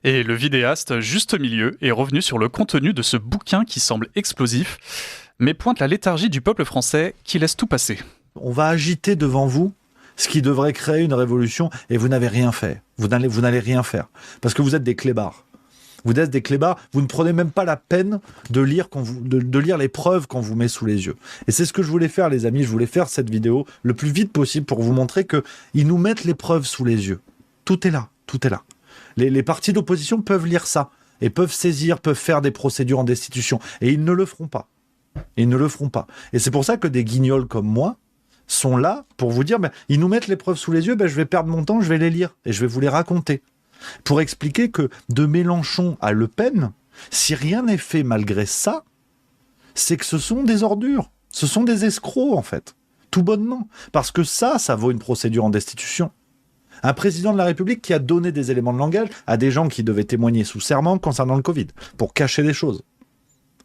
Et le vidéaste Juste Milieu est revenu sur le contenu de ce bouquin qui semble explosif, mais pointe la léthargie du peuple français qui laisse tout passer. On va agiter devant vous ce qui devrait créer une révolution et vous n'avez rien fait. Vous n'allez rien faire. Parce que vous êtes des clébards. Vous êtes des clébards, vous ne prenez même pas la peine de lire, de lire les preuves qu'on vous met sous les yeux. Et c'est ce que je voulais faire, les amis. Je voulais faire cette vidéo le plus vite possible pour vous montrer qu'ils nous mettent les preuves sous les yeux. Tout est là, tout est là. Les partis d'opposition peuvent lire ça et peuvent saisir, peuvent faire des procédures en destitution. Et ils ne le feront pas. Ils ne le feront pas. Et c'est pour ça que des guignols comme moi sont là pour vous dire, ils nous mettent les preuves sous les yeux, je vais perdre mon temps, je vais les lire et je vais vous les raconter. Pour expliquer que de Mélenchon à Le Pen, si rien n'est fait malgré ça, c'est que ce sont des ordures. Ce sont des escrocs, en fait. Tout bonnement. Parce que ça vaut une procédure en destitution. Un président de la République qui a donné des éléments de langage à des gens qui devaient témoigner sous serment concernant le Covid, pour cacher des choses.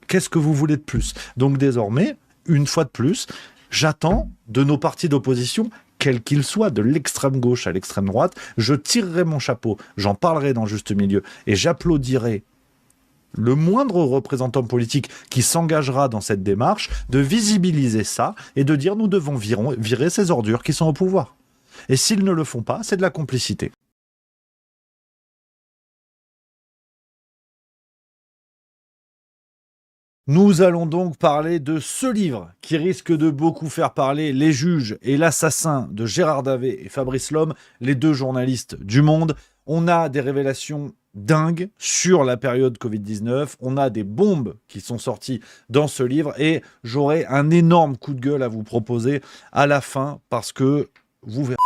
Qu'est-ce que vous voulez de plus? Donc désormais, une fois de plus, j'attends de nos partis d'opposition, quels qu'ils soient, de l'extrême gauche à l'extrême droite, je tirerai mon chapeau, j'en parlerai dans Juste Milieu, et j'applaudirai le moindre représentant politique qui s'engagera dans cette démarche, de visibiliser ça et de dire nous devons virer ces ordures qui sont au pouvoir. Et s'ils ne le font pas, c'est de la complicité. Nous allons donc parler de ce livre qui risque de beaucoup faire parler, Les Juges et l'Assassin de Gérard Davet et Fabrice Lhomme, les deux journalistes du Monde. On a des révélations dingues sur la période Covid-19, on a des bombes qui sont sorties dans ce livre et j'aurai un énorme coup de gueule à vous proposer à la fin parce que vous verrez.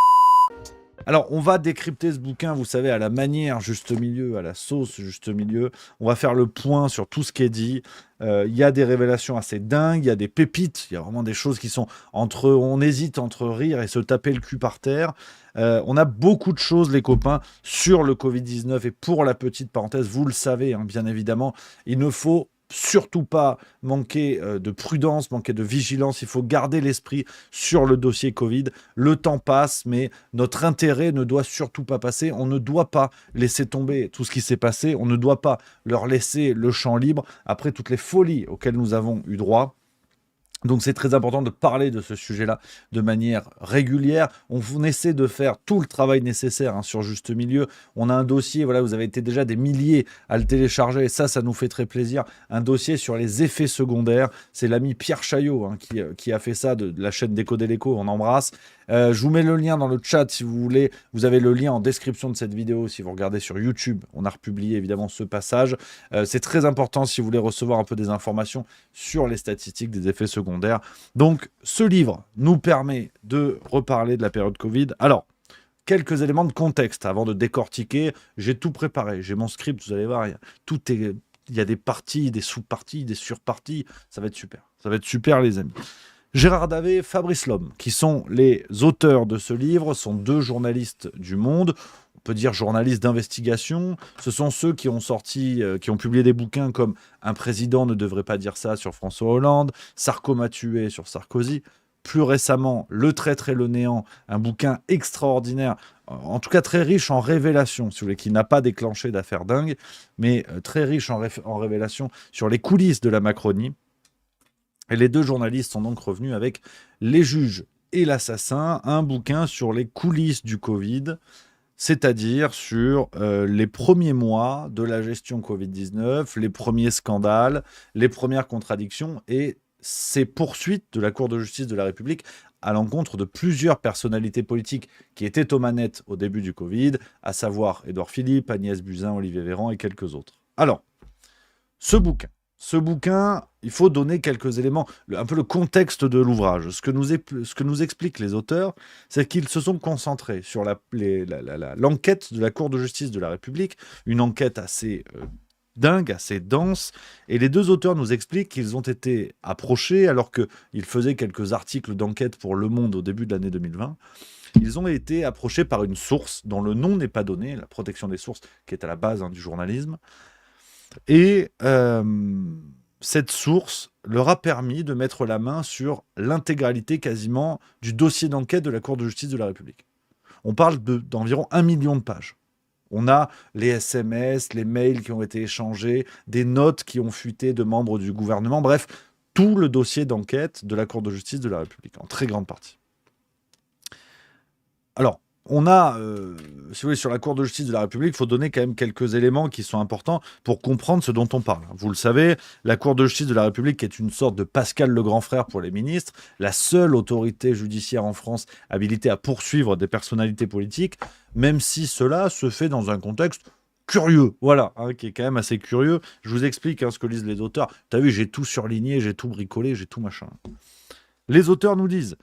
Alors, on va décrypter ce bouquin, vous savez, à la manière Juste Milieu, à la sauce Juste Milieu. On va faire le point sur tout ce qui est dit. Il y a des révélations assez dingues, il y a des pépites, il y a vraiment des choses qui sont on hésite entre rire et se taper le cul par terre. On a beaucoup de choses, les copains, sur le Covid-19. Et pour la petite parenthèse, vous le savez, hein, bien évidemment, il ne faut surtout pas manquer de prudence, manquer de vigilance. Il faut garder l'esprit sur le dossier Covid. Le temps passe, mais notre intérêt ne doit surtout pas passer. On ne doit pas laisser tomber tout ce qui s'est passé. On ne doit pas leur laisser le champ libre après toutes les folies auxquelles nous avons eu droit. Donc c'est très important de parler de ce sujet-là de manière régulière. On essaie de faire tout le travail nécessaire sur Juste Milieu. On a un dossier, voilà, vous avez été déjà des milliers à le télécharger, et ça nous fait très plaisir. Un dossier sur les effets secondaires. C'est l'ami Pierre Chaillot qui a fait ça de la chaîne Décoder l'écho, on embrasse. Je vous mets le lien dans le chat si vous voulez. Vous avez le lien en description de cette vidéo si vous regardez sur YouTube. On a republié évidemment ce passage. C'est très important si vous voulez recevoir un peu des informations sur les statistiques des effets secondaires. Donc, ce livre nous permet de reparler de la période Covid. Alors, quelques éléments de contexte avant de décortiquer. J'ai tout préparé. J'ai mon script, vous allez voir. Il y a des parties, des sous-parties, des sur-parties. Ça va être super. Ça va être super, les amis. Gérard Davet, Fabrice Lhomme, qui sont les auteurs de ce livre, sont deux journalistes du Monde. On peut dire journalistes d'investigation. Ce sont ceux qui ont publié des bouquins comme Un président ne devrait pas dire ça sur François Hollande, Sarko m'a tué sur Sarkozy. Plus récemment, Le traître et le néant, un bouquin extraordinaire, en tout cas très riche en révélations, si vous voulez, qui n'a pas déclenché d'affaires dingues, mais très riche en révélations sur les coulisses de la Macronie. Et les deux journalistes sont donc revenus avec Les Juges et l'Assassin, un bouquin sur les coulisses du Covid, c'est-à-dire sur les premiers mois de la gestion Covid-19, les premiers scandales, les premières contradictions et ces poursuites de la Cour de justice de la République à l'encontre de plusieurs personnalités politiques qui étaient aux manettes au début du Covid, à savoir Édouard Philippe, Agnès Buzyn, Olivier Véran et quelques autres. Alors, ce bouquin, il faut donner quelques éléments, un peu le contexte de l'ouvrage. Ce que nous expliquent les auteurs, c'est qu'ils se sont concentrés sur l'enquête de la Cour de justice de la République, une enquête assez dingue, assez dense, et les deux auteurs nous expliquent qu'ils ont été approchés, alors qu'ils faisaient quelques articles d'enquête pour Le Monde au début de l'année 2020, ils ont été approchés par une source dont le nom n'est pas donné, la protection des sources qui est à la base du journalisme, et cette source leur a permis de mettre la main sur l'intégralité quasiment du dossier d'enquête de la Cour de justice de la République. On parle d'environ 1 million de pages. On a les SMS, les mails qui ont été échangés, des notes qui ont fuité de membres du gouvernement, bref, tout le dossier d'enquête de la Cour de justice de la République, en très grande partie. Alors, on a, si vous voulez, sur la Cour de justice de la République, il faut donner quand même quelques éléments qui sont importants pour comprendre ce dont on parle. Vous le savez, la Cour de justice de la République est une sorte de Pascal le grand frère pour les ministres, la seule autorité judiciaire en France habilitée à poursuivre des personnalités politiques, même si cela se fait dans un contexte curieux, voilà, qui est quand même assez curieux. Je vous explique ce que lisent les auteurs. T'as vu, j'ai tout surligné, j'ai tout bricolé, j'ai tout machin. Les auteurs nous disent: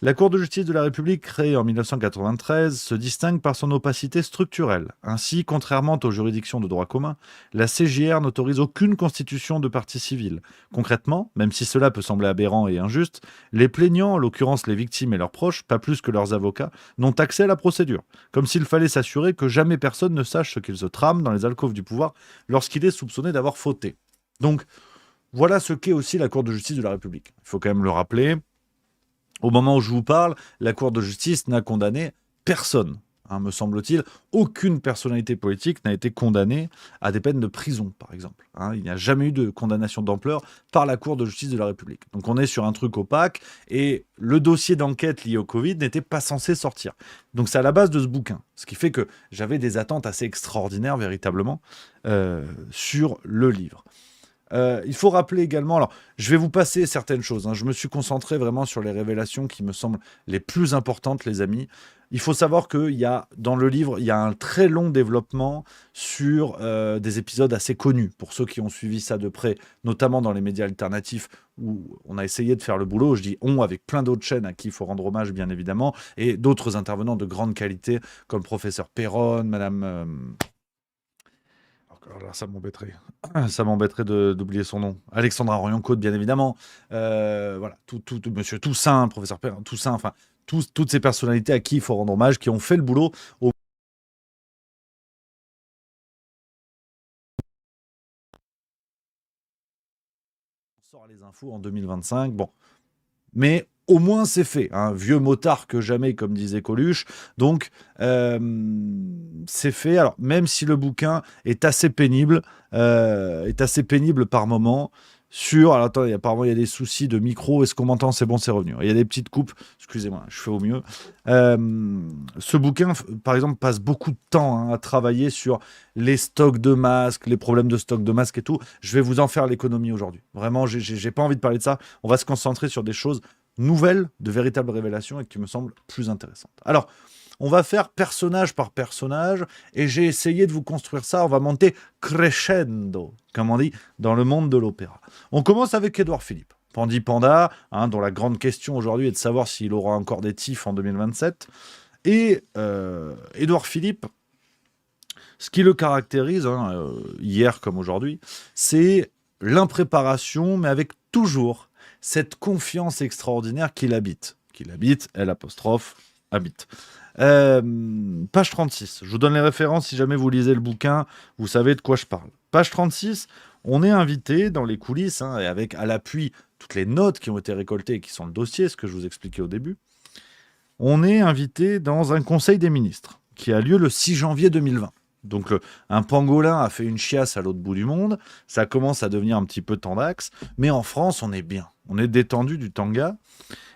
la Cour de justice de la République, créée en 1993, se distingue par son opacité structurelle. Ainsi, contrairement aux juridictions de droit commun, la CJR n'autorise aucune constitution de partie civile. Concrètement, même si cela peut sembler aberrant et injuste, les plaignants, en l'occurrence les victimes et leurs proches, pas plus que leurs avocats, n'ont accès à la procédure, comme s'il fallait s'assurer que jamais personne ne sache ce qu'il se trame dans les alcôves du pouvoir lorsqu'il est soupçonné d'avoir fauté. Donc, voilà ce qu'est aussi la Cour de justice de la République. Il faut quand même le rappeler. Au moment où je vous parle, la Cour de justice n'a condamné personne, me semble-t-il. Aucune personnalité politique n'a été condamnée à des peines de prison, par exemple. Il n'y a jamais eu de condamnation d'ampleur par la Cour de justice de la République. Donc on est sur un truc opaque, et le dossier d'enquête lié au Covid n'était pas censé sortir. Donc c'est à la base de ce bouquin, ce qui fait que j'avais des attentes assez extraordinaires, véritablement, sur le livre. Il faut rappeler également, alors je vais vous passer certaines choses, je me suis concentré vraiment sur les révélations qui me semblent les plus importantes, les amis. Il faut savoir qu'il y a, dans le livre, il y a un très long développement sur des épisodes assez connus, pour ceux qui ont suivi ça de près, notamment dans les médias alternatifs, où on a essayé de faire le boulot, je dis on, avec plein d'autres chaînes à qui il faut rendre hommage, bien évidemment, et d'autres intervenants de grande qualité, comme Professeur Perron, Madame... Alors ça m'embêterait. Ça m'embêterait d'oublier son nom. Alexandra Orion-Côte, bien évidemment. Voilà, Monsieur Toussaint, Professeur Perrin, Toussaint, enfin, toutes ces personnalités à qui il faut rendre hommage, qui ont fait le boulot. On sort les infos en 2025. Bon. Mais au moins c'est fait, vieux motard que jamais, comme disait Coluche. Donc c'est fait. Alors même si le bouquin est assez pénible par moment. Alors attendez, apparemment il y a des soucis de micro. Est-ce qu'on m'entend? C'est bon, c'est revenu. Il y a des petites coupes. Excusez-moi, je fais au mieux. Ce bouquin, par exemple, passe beaucoup de temps à travailler sur les stocks de masques, les problèmes de stock de masques et tout. Je vais vous en faire l'économie aujourd'hui. Vraiment, j'ai pas envie de parler de ça. On va se concentrer sur des choses nouvelles, de véritables révélations et qui me semblent plus intéressantes. Alors, on va faire personnage par personnage et j'ai essayé de vous construire ça. On va monter crescendo, comme on dit, dans le monde de l'opéra. On commence avec Édouard Philippe. Pandi Panda, dont la grande question aujourd'hui est de savoir s'il aura encore des tifs en 2027. Et Édouard Philippe, ce qui le caractérise, hier comme aujourd'hui, c'est l'impréparation, mais avec toujours cette confiance extraordinaire qu'il habite. Habite. Page 36. Je vous donne les références si jamais vous lisez le bouquin, vous savez de quoi je parle. Page 36, on est invité dans les coulisses, et avec à l'appui toutes les notes qui ont été récoltées et qui sont le dossier, ce que je vous expliquais au début. On est invité dans un conseil des ministres qui a lieu le 6 janvier 2020. Donc un pangolin a fait une chiasse à l'autre bout du monde, ça commence à devenir un petit peu tendax, mais en France on est bien, on est détendu du tanga.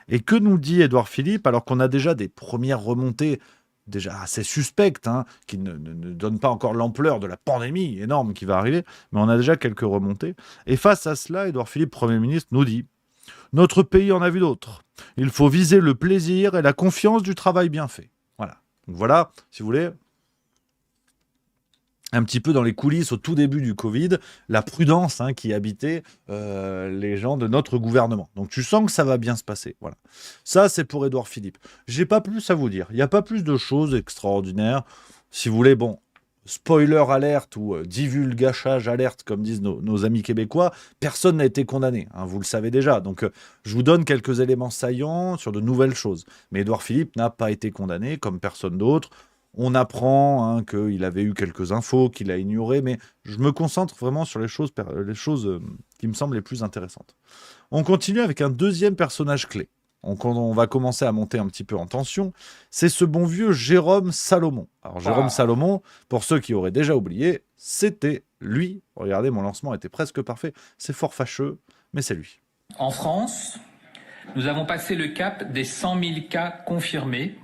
Et que nous dit Édouard Philippe, alors qu'on a déjà des premières remontées déjà assez suspectes, qui ne donnent pas encore l'ampleur de la pandémie énorme qui va arriver, mais on a déjà quelques remontées. Et face à cela, Édouard Philippe, Premier ministre, nous dit: notre pays en a vu d'autres. Il faut viser le plaisir et la confiance du travail bien fait. Voilà. Donc voilà, si vous voulez, un petit peu dans les coulisses au tout début du Covid, la prudence qui habitait les gens de notre gouvernement. Donc tu sens que ça va bien se passer. Voilà. Ça, c'est pour Édouard Philippe. J'ai pas plus à vous dire. Il n'y a pas plus de choses extraordinaires. Si vous voulez, bon, spoiler alerte ou divulgachage alerte, comme disent nos amis québécois, personne n'a été condamné. Vous le savez déjà. Donc je vous donne quelques éléments saillants sur de nouvelles choses. Mais Édouard Philippe n'a pas été condamné, comme personne d'autre. On apprend qu'il avait eu quelques infos, qu'il a ignorées, mais je me concentre vraiment sur les choses qui me semblent les plus intéressantes. On continue avec un deuxième personnage clé. on va commencer à monter un petit peu en tension, c'est ce bon vieux Jérôme Salomon. Alors Jérôme Salomon, pour ceux qui auraient déjà oublié, c'était lui. Regardez, mon lancement était presque parfait. C'est fort fâcheux, mais c'est lui. En France, nous avons passé le cap des 100 000 cas confirmés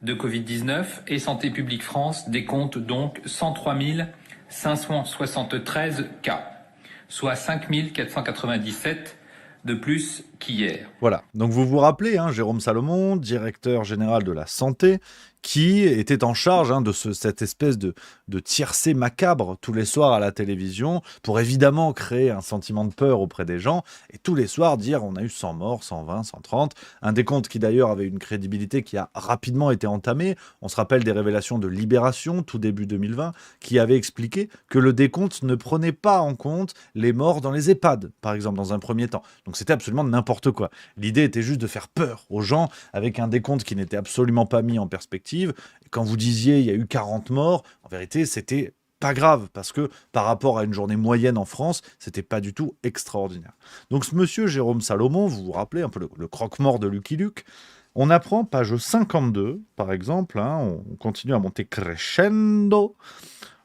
de Covid-19 et Santé publique France décompte donc 103 573 cas, soit 5 497 de plus qu'hier. Voilà, donc vous vous rappelez, Jérôme Salomon, directeur général de la santé, qui était en charge de cette espèce de tiercé macabre tous les soirs à la télévision pour évidemment créer un sentiment de peur auprès des gens et tous les soirs dire on a eu 100 morts, 120, 130, un décompte qui d'ailleurs avait une crédibilité qui a rapidement été entamée. On se rappelle des révélations de Libération tout début 2020 qui avait expliqué que le décompte ne prenait pas en compte les morts dans les EHPAD, par exemple, dans un premier temps. Donc c'était absolument n'importe quoi. L'idée était juste de faire peur aux gens avec un décompte qui n'était absolument pas mis en perspective. Quand vous disiez il y a eu 40 morts, en vérité, c'était pas grave parce que par rapport à une journée moyenne en France, c'était pas du tout extraordinaire. Donc ce monsieur Jérôme Salomon, vous vous rappelez un peu le croque-mort de Lucky Luke, on apprend, page 52 par exemple, on continue à monter crescendo.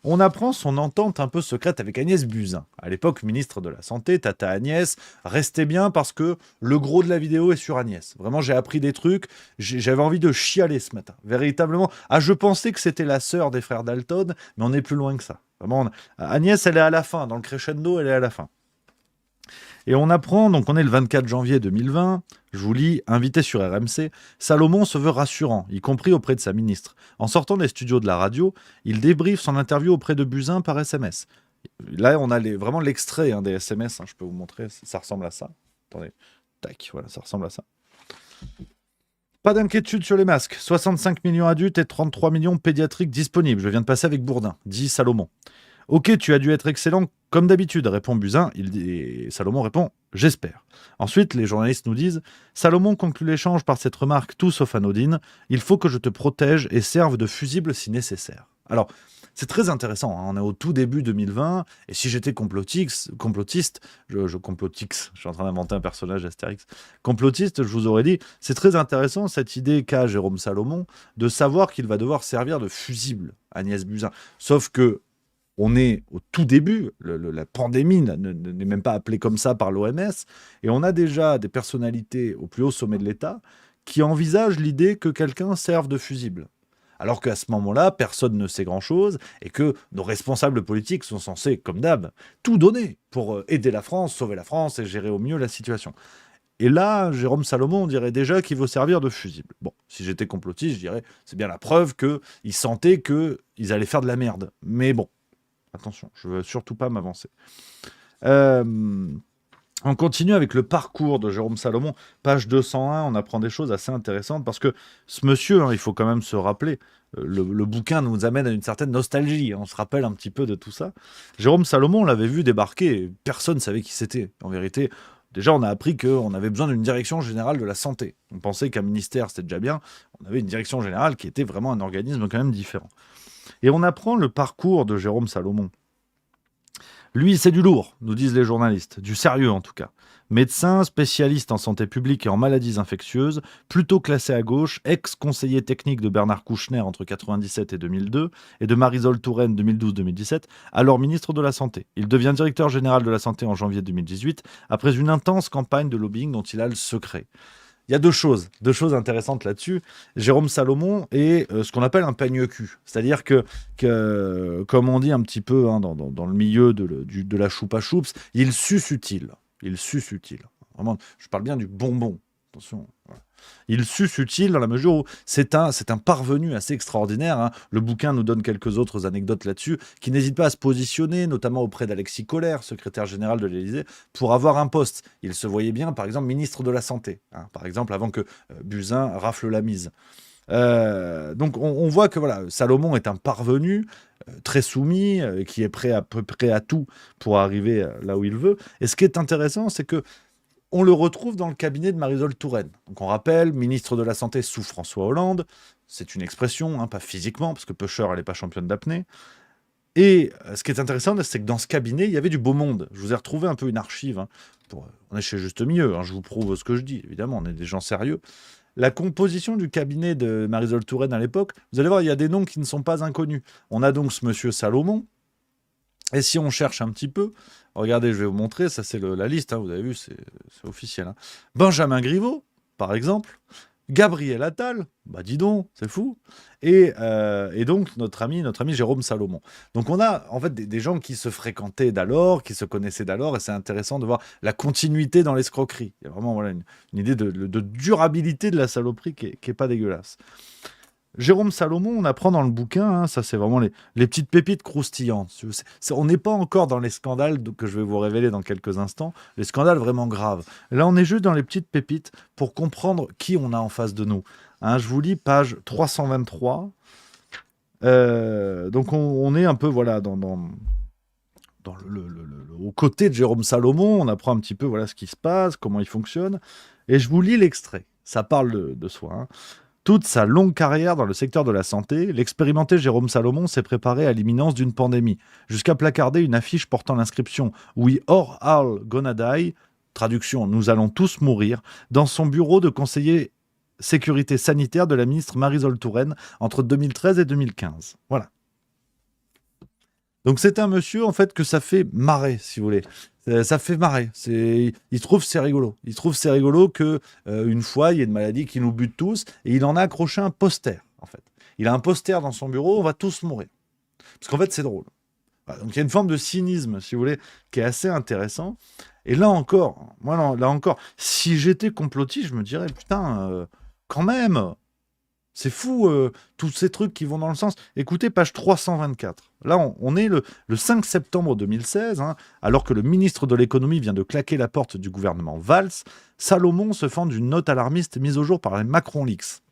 On apprend son entente un peu secrète avec Agnès Buzyn. À l'époque, ministre de la Santé, Tata Agnès, restez bien parce que le gros de la vidéo est sur Agnès. Vraiment, j'ai appris des trucs, j'avais envie de chialer ce matin. Véritablement, je pensais que c'était la sœur des frères Dalton, mais on est plus loin que ça. Vraiment, Agnès, elle est à la fin. Dans le crescendo, elle est à la fin. Et on apprend, donc on est le 24 janvier 2020, je vous lis, invité sur RMC, Salomon se veut rassurant, y compris auprès de sa ministre. En sortant des studios de la radio, il débriefe son interview auprès de Buzyn par SMS. Là, on a vraiment l'extrait des SMS, je peux vous montrer, ça ressemble à ça. Attendez, tac, voilà, ça ressemble à ça. Pas d'inquiétude sur les masques, 65 millions adultes et 33 millions pédiatriques disponibles. Je viens de passer avec Bourdin, dit Salomon. Ok, tu as dû être excellent comme d'habitude, répond Buzyn. Et Salomon répond j'espère. Ensuite, les journalistes nous disent Salomon conclut l'échange par cette remarque tout sauf anodine il faut que je te protège et serve de fusible si nécessaire. Alors, c'est très intéressant. On est au tout début 2020 et si j'étais complotiste, je suis en train d'inventer un personnage Astérix. Complotiste, je vous aurais dit c'est très intéressant cette idée qu'a Jérôme Salomon de savoir qu'il va devoir servir de fusible Agnès Buzyn. Sauf que on est au tout début, la pandémie n'est même pas appelée comme ça par l'OMS, et on a déjà des personnalités au plus haut sommet de l'État qui envisagent l'idée que quelqu'un serve de fusible. Alors qu'à ce moment-là, personne ne sait grand-chose, et que nos responsables politiques sont censés, comme d'hab, tout donner pour aider la France, sauver la France et gérer au mieux la situation. Et là, Jérôme Salomon dirait déjà qu'il veut servir de fusible. Bon, si j'étais complotiste, je dirais c'est bien la preuve qu'ils sentaient qu'ils allaient faire de la merde. Mais bon. Attention, je ne veux surtout pas m'avancer. On continue avec le parcours de Jérôme Salomon. Page 201, on apprend des choses assez intéressantes parce que ce monsieur, il faut quand même se rappeler, le bouquin nous amène à une certaine nostalgie. On se rappelle un petit peu de tout ça. Jérôme Salomon, on l'avait vu débarquer et personne ne savait qui c'était. En vérité, déjà, on a appris qu'on avait besoin d'une direction générale de la santé. On pensait qu'un ministère, c'était déjà bien. On avait une direction générale qui était vraiment un organisme quand même différent. Et on apprend le parcours de Jérôme Salomon. Lui, c'est du lourd, nous disent les journalistes, du sérieux en tout cas. Médecin, spécialiste en santé publique et en maladies infectieuses, plutôt classé à gauche, ex-conseiller technique de Bernard Kouchner entre 1997 et 2002 et de Marisol Touraine 2012-2017, alors ministre de la Santé. Il devient directeur général de la Santé en janvier 2018, après une intense campagne de lobbying dont il a le secret. Il y a deux choses intéressantes là-dessus. Jérôme Salomon est ce qu'on appelle un peigne-cul. C'est-à-dire que, comme on dit un petit peu dans le milieu de la choupa-choups, il suce utile. Vraiment, je parle bien du bonbon. Attention. Voilà. Il suce utile dans la mesure où c'est un parvenu assez extraordinaire. Le bouquin nous donne quelques autres anecdotes là-dessus, qui n'hésite pas à se positionner, notamment auprès d'Alexis Kohler, secrétaire général de l'Élysée, pour avoir un poste. Il se voyait bien, par exemple, ministre de la Santé, par exemple, avant que Buzyn rafle la mise. Donc on voit que voilà, Salomon est un parvenu très soumis, qui est prêt à peu près à tout pour arriver là où il veut. Et ce qui est intéressant, c'est que on le retrouve dans le cabinet de Marisol Touraine. Donc on rappelle, ministre de la Santé sous François Hollande, c'est une expression, pas physiquement, parce que Pusher, elle n'est pas championne d'apnée. Et ce qui est intéressant, c'est que dans ce cabinet, il y avait du beau monde. Je vous ai retrouvé un peu une archive. Hein, on est chez Juste Milieu, hein, je vous prouve ce que je dis. Évidemment, on est des gens sérieux. La composition du cabinet de Marisol Touraine à l'époque, vous allez voir, il y a des noms qui ne sont pas inconnus. On a donc ce monsieur Salomon. Et si on cherche un petit peu, regardez, je vais vous montrer, ça c'est la liste, hein, vous avez vu, c'est officiel. Hein. Benjamin Griveaux, par exemple. Gabriel Attal, bah dis donc, c'est fou. Et donc notre ami Jérôme Salomon. Donc on a en fait des gens qui se fréquentaient d'alors, qui se connaissaient d'alors, et c'est intéressant de voir la continuité dans l'escroquerie. Il y a vraiment voilà, une idée de durabilité de la saloperie qui est pas dégueulasse. Jérôme Salomon, on apprend dans le bouquin, hein, ça c'est vraiment les petites pépites croustillantes. On n'est pas encore dans les scandales que je vais vous révéler dans quelques instants, les scandales vraiment graves. Là, on est juste dans les petites pépites pour comprendre qui on a en face de nous. Hein, je vous lis page 323. Donc on est un peu voilà aux côtés de Jérôme Salomon, on apprend un petit peu voilà ce qui se passe, comment il fonctionne. Et je vous lis l'extrait, ça parle de soi. Hein. Toute sa longue carrière dans le secteur de la santé, l'expérimenté Jérôme Salomon s'est préparé à l'imminence d'une pandémie, jusqu'à placarder une affiche portant l'inscription « We are all gonna die », traduction « Nous allons tous mourir », dans son bureau de conseiller sécurité sanitaire de la ministre Marisol Touraine entre 2013 et 2015. Voilà. Donc c'est un monsieur, en fait, que ça fait marrer, si vous voulez. Ça fait marrer. Il trouve c'est rigolo. Il trouve c'est rigolo que une fois, il y a une maladie qui nous bute tous, et il en a accroché un poster, en fait. Il a un poster dans son bureau, on va tous mourir. Parce qu'en fait, c'est drôle. Voilà, donc il y a une forme de cynisme, si vous voulez, qui est assez intéressant. Et là encore, si j'étais complotiste, je me dirais, putain, quand même, c'est fou, tous ces trucs qui vont dans le sens. Écoutez, page 324. Là, on est le 5 septembre 2016, hein, alors que le ministre de l'économie vient de claquer la porte du gouvernement Valls. Salomon se fend d'une note alarmiste mise au jour par les Macron Leaks.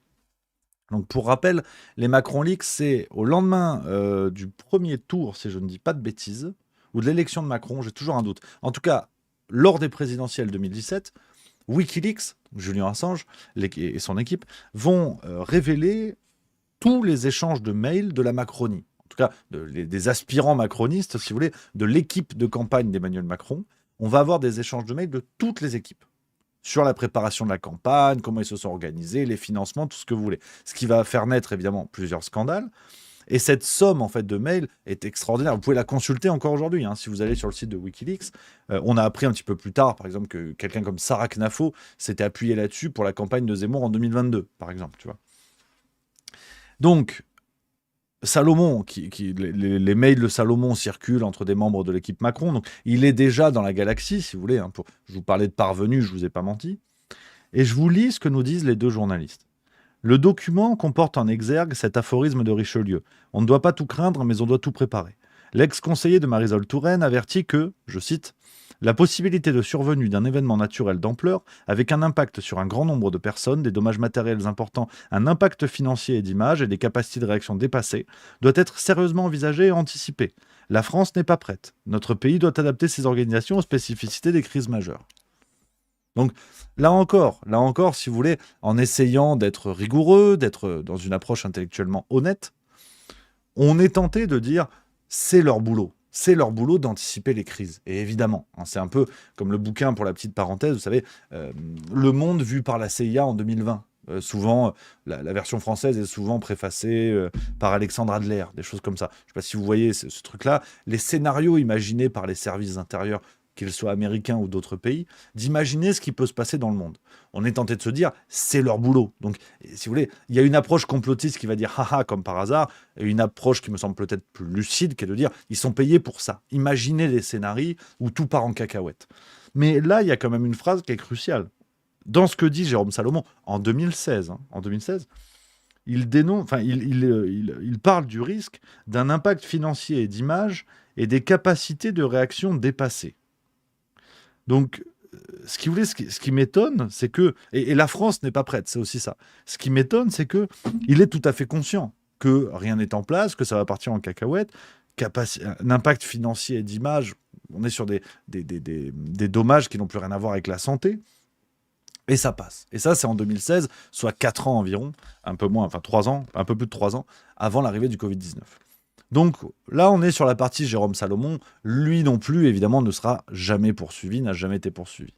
Donc, pour rappel, les Macron Leaks, c'est au lendemain du premier tour, si je ne dis pas de bêtises, ou de l'élection de Macron, j'ai toujours un doute. En tout cas, lors des présidentielles 2017, Wikileaks, Julian Assange et son équipe, vont révéler tous les échanges de mails de la Macronie. En tout cas, des aspirants macronistes, si vous voulez, de l'équipe de campagne d'Emmanuel Macron. On va avoir des échanges de mails de toutes les équipes sur la préparation de la campagne, comment ils se sont organisés, les financements, tout ce que vous voulez. Ce qui va faire naître, évidemment, plusieurs scandales. Et cette somme en fait de mails est extraordinaire. Vous pouvez la consulter encore aujourd'hui. Hein, si vous allez sur le site de Wikileaks, on a appris un petit peu plus tard, par exemple, que quelqu'un comme Sarah Knafo s'était appuyé là-dessus pour la campagne de Zemmour en 2022, par exemple. Tu vois. Donc, Salomon, les mails de Salomon circulent entre des membres de l'équipe Macron. Donc, il est déjà dans la galaxie, si vous voulez. Hein, je vous parlais de parvenu, je ne vous ai pas menti. Et je vous lis ce que nous disent les deux journalistes. Le document comporte en exergue cet aphorisme de Richelieu. On ne doit pas tout craindre, mais on doit tout préparer. L'ex-conseiller de Marisol Touraine avertit que, je cite, « La possibilité de survenue d'un événement naturel d'ampleur, avec un impact sur un grand nombre de personnes, des dommages matériels importants, un impact financier et d'image et des capacités de réaction dépassées, doit être sérieusement envisagée et anticipée. La France n'est pas prête. Notre pays doit adapter ses organisations aux spécificités des crises majeures. » Donc, là encore, si vous voulez, en essayant d'être rigoureux, d'être dans une approche intellectuellement honnête, on est tenté de dire c'est leur boulot. C'est leur boulot d'anticiper les crises. Et évidemment, hein, c'est un peu comme le bouquin, pour la petite parenthèse, vous savez, Le Monde vu par la CIA en 2020. Souvent, la version française est souvent préfacée par Alexandre Adler, des choses comme ça. Je ne sais pas si vous voyez ce truc-là. Les scénarios imaginés par les services intérieurs, qu'ils soient américains ou d'autres pays, d'imaginer ce qui peut se passer dans le monde. On est tenté de se dire, c'est leur boulot. Donc, si vous voulez, il y a une approche complotiste qui va dire, haha, comme par hasard, et une approche qui me semble peut-être plus lucide, qui est de dire, ils sont payés pour ça. Imaginez des scénarios où tout part en cacahuète. Mais là, il y a quand même une phrase qui est cruciale. Dans ce que dit Jérôme Salomon, en 2016, il parle du risque d'un impact financier et d'image et des capacités de réaction dépassées. Donc, ce qui m'étonne, c'est que... Et la France n'est pas prête, c'est aussi ça. Ce qui m'étonne, c'est qu'il est tout à fait conscient que rien n'est en place, que ça va partir en cacahuète, un impact financier et d'image, on est sur des dommages qui n'ont plus rien à voir avec la santé, et ça passe. Et ça, c'est en 2016, soit 4 ans environ, un peu moins, enfin 3 ans, un peu plus de 3 ans, avant l'arrivée du Covid-19. Donc là, on est sur la partie Jérôme Salomon. Lui non plus, évidemment, ne sera jamais poursuivi, n'a jamais été poursuivi.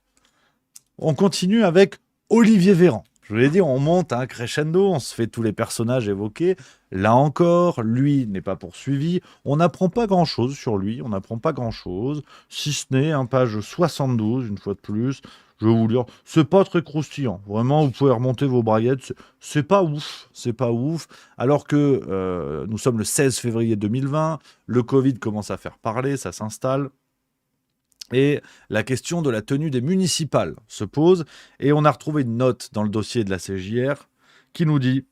On continue avec Olivier Véran. Je vous l'ai dit, on monte à un crescendo, on se fait tous les personnages évoqués. Là encore, lui n'est pas poursuivi. On n'apprend pas grand-chose sur lui, on n'apprend pas grand-chose, si ce n'est page 72, une fois de plus. Je vais vous lire, c'est pas très croustillant. Vraiment, vous pouvez remonter vos braguettes, c'est pas ouf, c'est pas ouf. Alors que nous sommes le 16 février 2020, le Covid commence à faire parler, ça s'installe. Et la question de la tenue des municipales se pose. Et on a retrouvé une note dans le dossier de la CJR qui nous dit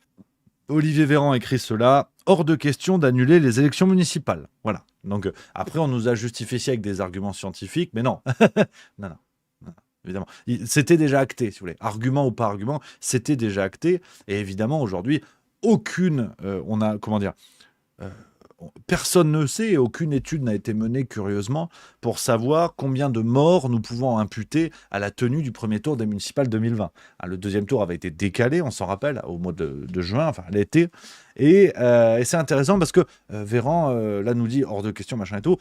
« Olivier Véran écrit cela, hors de question d'annuler les élections municipales. » Voilà. Donc après, on nous a justifié ça avec des arguments scientifiques, mais non. non, évidemment. C'était déjà acté, si vous voulez. Argument ou pas argument, c'était déjà acté. Et évidemment, aujourd'hui, personne ne sait et aucune étude n'a été menée curieusement pour savoir combien de morts nous pouvons imputer à la tenue du premier tour des municipales 2020. Le deuxième tour avait été décalé, on s'en rappelle, au mois de juin, enfin à l'été. Et c'est intéressant parce que Véran, là, nous dit hors de question, machin et tout.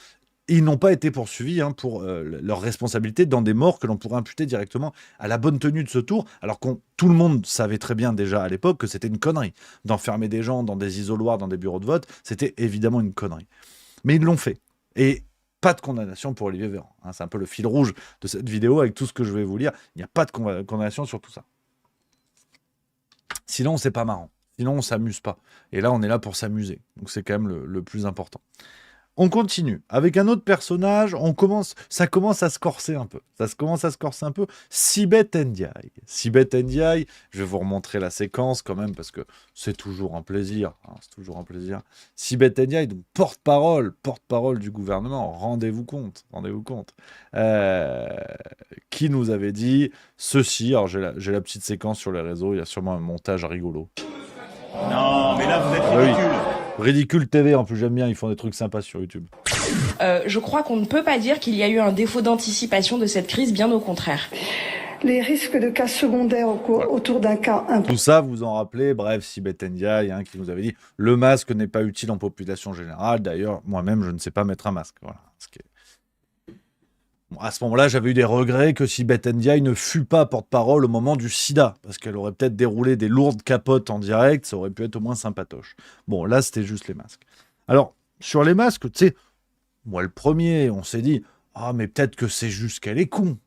Ils n'ont pas été poursuivis pour leur responsabilité dans des morts que l'on pourrait imputer directement à la bonne tenue de ce tour, alors que tout le monde savait très bien déjà à l'époque que c'était une connerie. D'enfermer des gens dans des isoloirs, dans des bureaux de vote, c'était évidemment une connerie. Mais ils l'ont fait. Et pas de condamnation pour Olivier Véran. C'est un peu le fil rouge de cette vidéo avec tout ce que je vais vous lire. Il n'y a pas de condamnation sur tout ça. Sinon, c'est pas marrant. Sinon, on s'amuse pas. Et là, on est là pour s'amuser. Donc, c'est quand même le plus important. On continue. Avec un autre personnage, ça commence à se corser un peu. Sibeth Ndiaye. Sibeth Ndiaye, je vais vous remontrer la séquence quand même parce que c'est toujours un plaisir. Sibeth Ndiaye, donc porte-parole du gouvernement. Rendez-vous compte. Qui nous avait dit ceci. Alors j'ai la petite séquence sur les réseaux. Il y a sûrement un montage rigolo. Non, mais là vous êtes ridicule. Ridicule TV, en plus j'aime bien, ils font des trucs sympas sur YouTube. Je crois qu'on ne peut pas dire qu'il y a eu un défaut d'anticipation de cette crise, bien au contraire. Les risques de cas secondaires autour d'un cas Tout ça, vous en rappelez, bref, Sibeth Ndiaye qui nous avait dit « Le masque n'est pas utile en population générale. D'ailleurs, moi-même, je ne sais pas mettre un masque. » Voilà. Bon, à ce moment-là, j'avais eu des regrets que Sibeth Ndiaye ne fût pas porte-parole au moment du sida, parce qu'elle aurait peut-être déroulé des lourdes capotes en direct, ça aurait pu être au moins sympatoche. Bon, là, c'était juste les masques. Alors, sur les masques, tu sais, moi, le premier, on s'est dit « Ah, mais peut-être que c'est juste qu'elle est con. »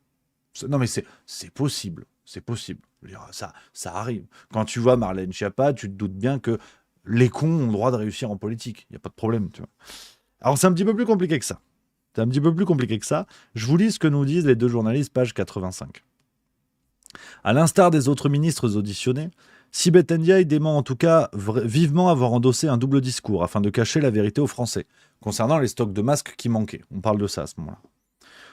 Non, mais c'est possible. C'est possible. Je veux dire, ça arrive. Quand tu vois Marlène Schiappa, tu te doutes bien que les cons ont le droit de réussir en politique. Il n'y a pas de problème, tu vois. Alors, c'est un petit peu plus compliqué que ça. Je vous lis ce que nous disent les deux journalistes, page 85. À l'instar des autres ministres auditionnés, Sibeth Ndiaye dément en tout cas vivement avoir endossé un double discours afin de cacher la vérité aux Français, concernant les stocks de masques qui manquaient. On parle de ça à ce moment-là.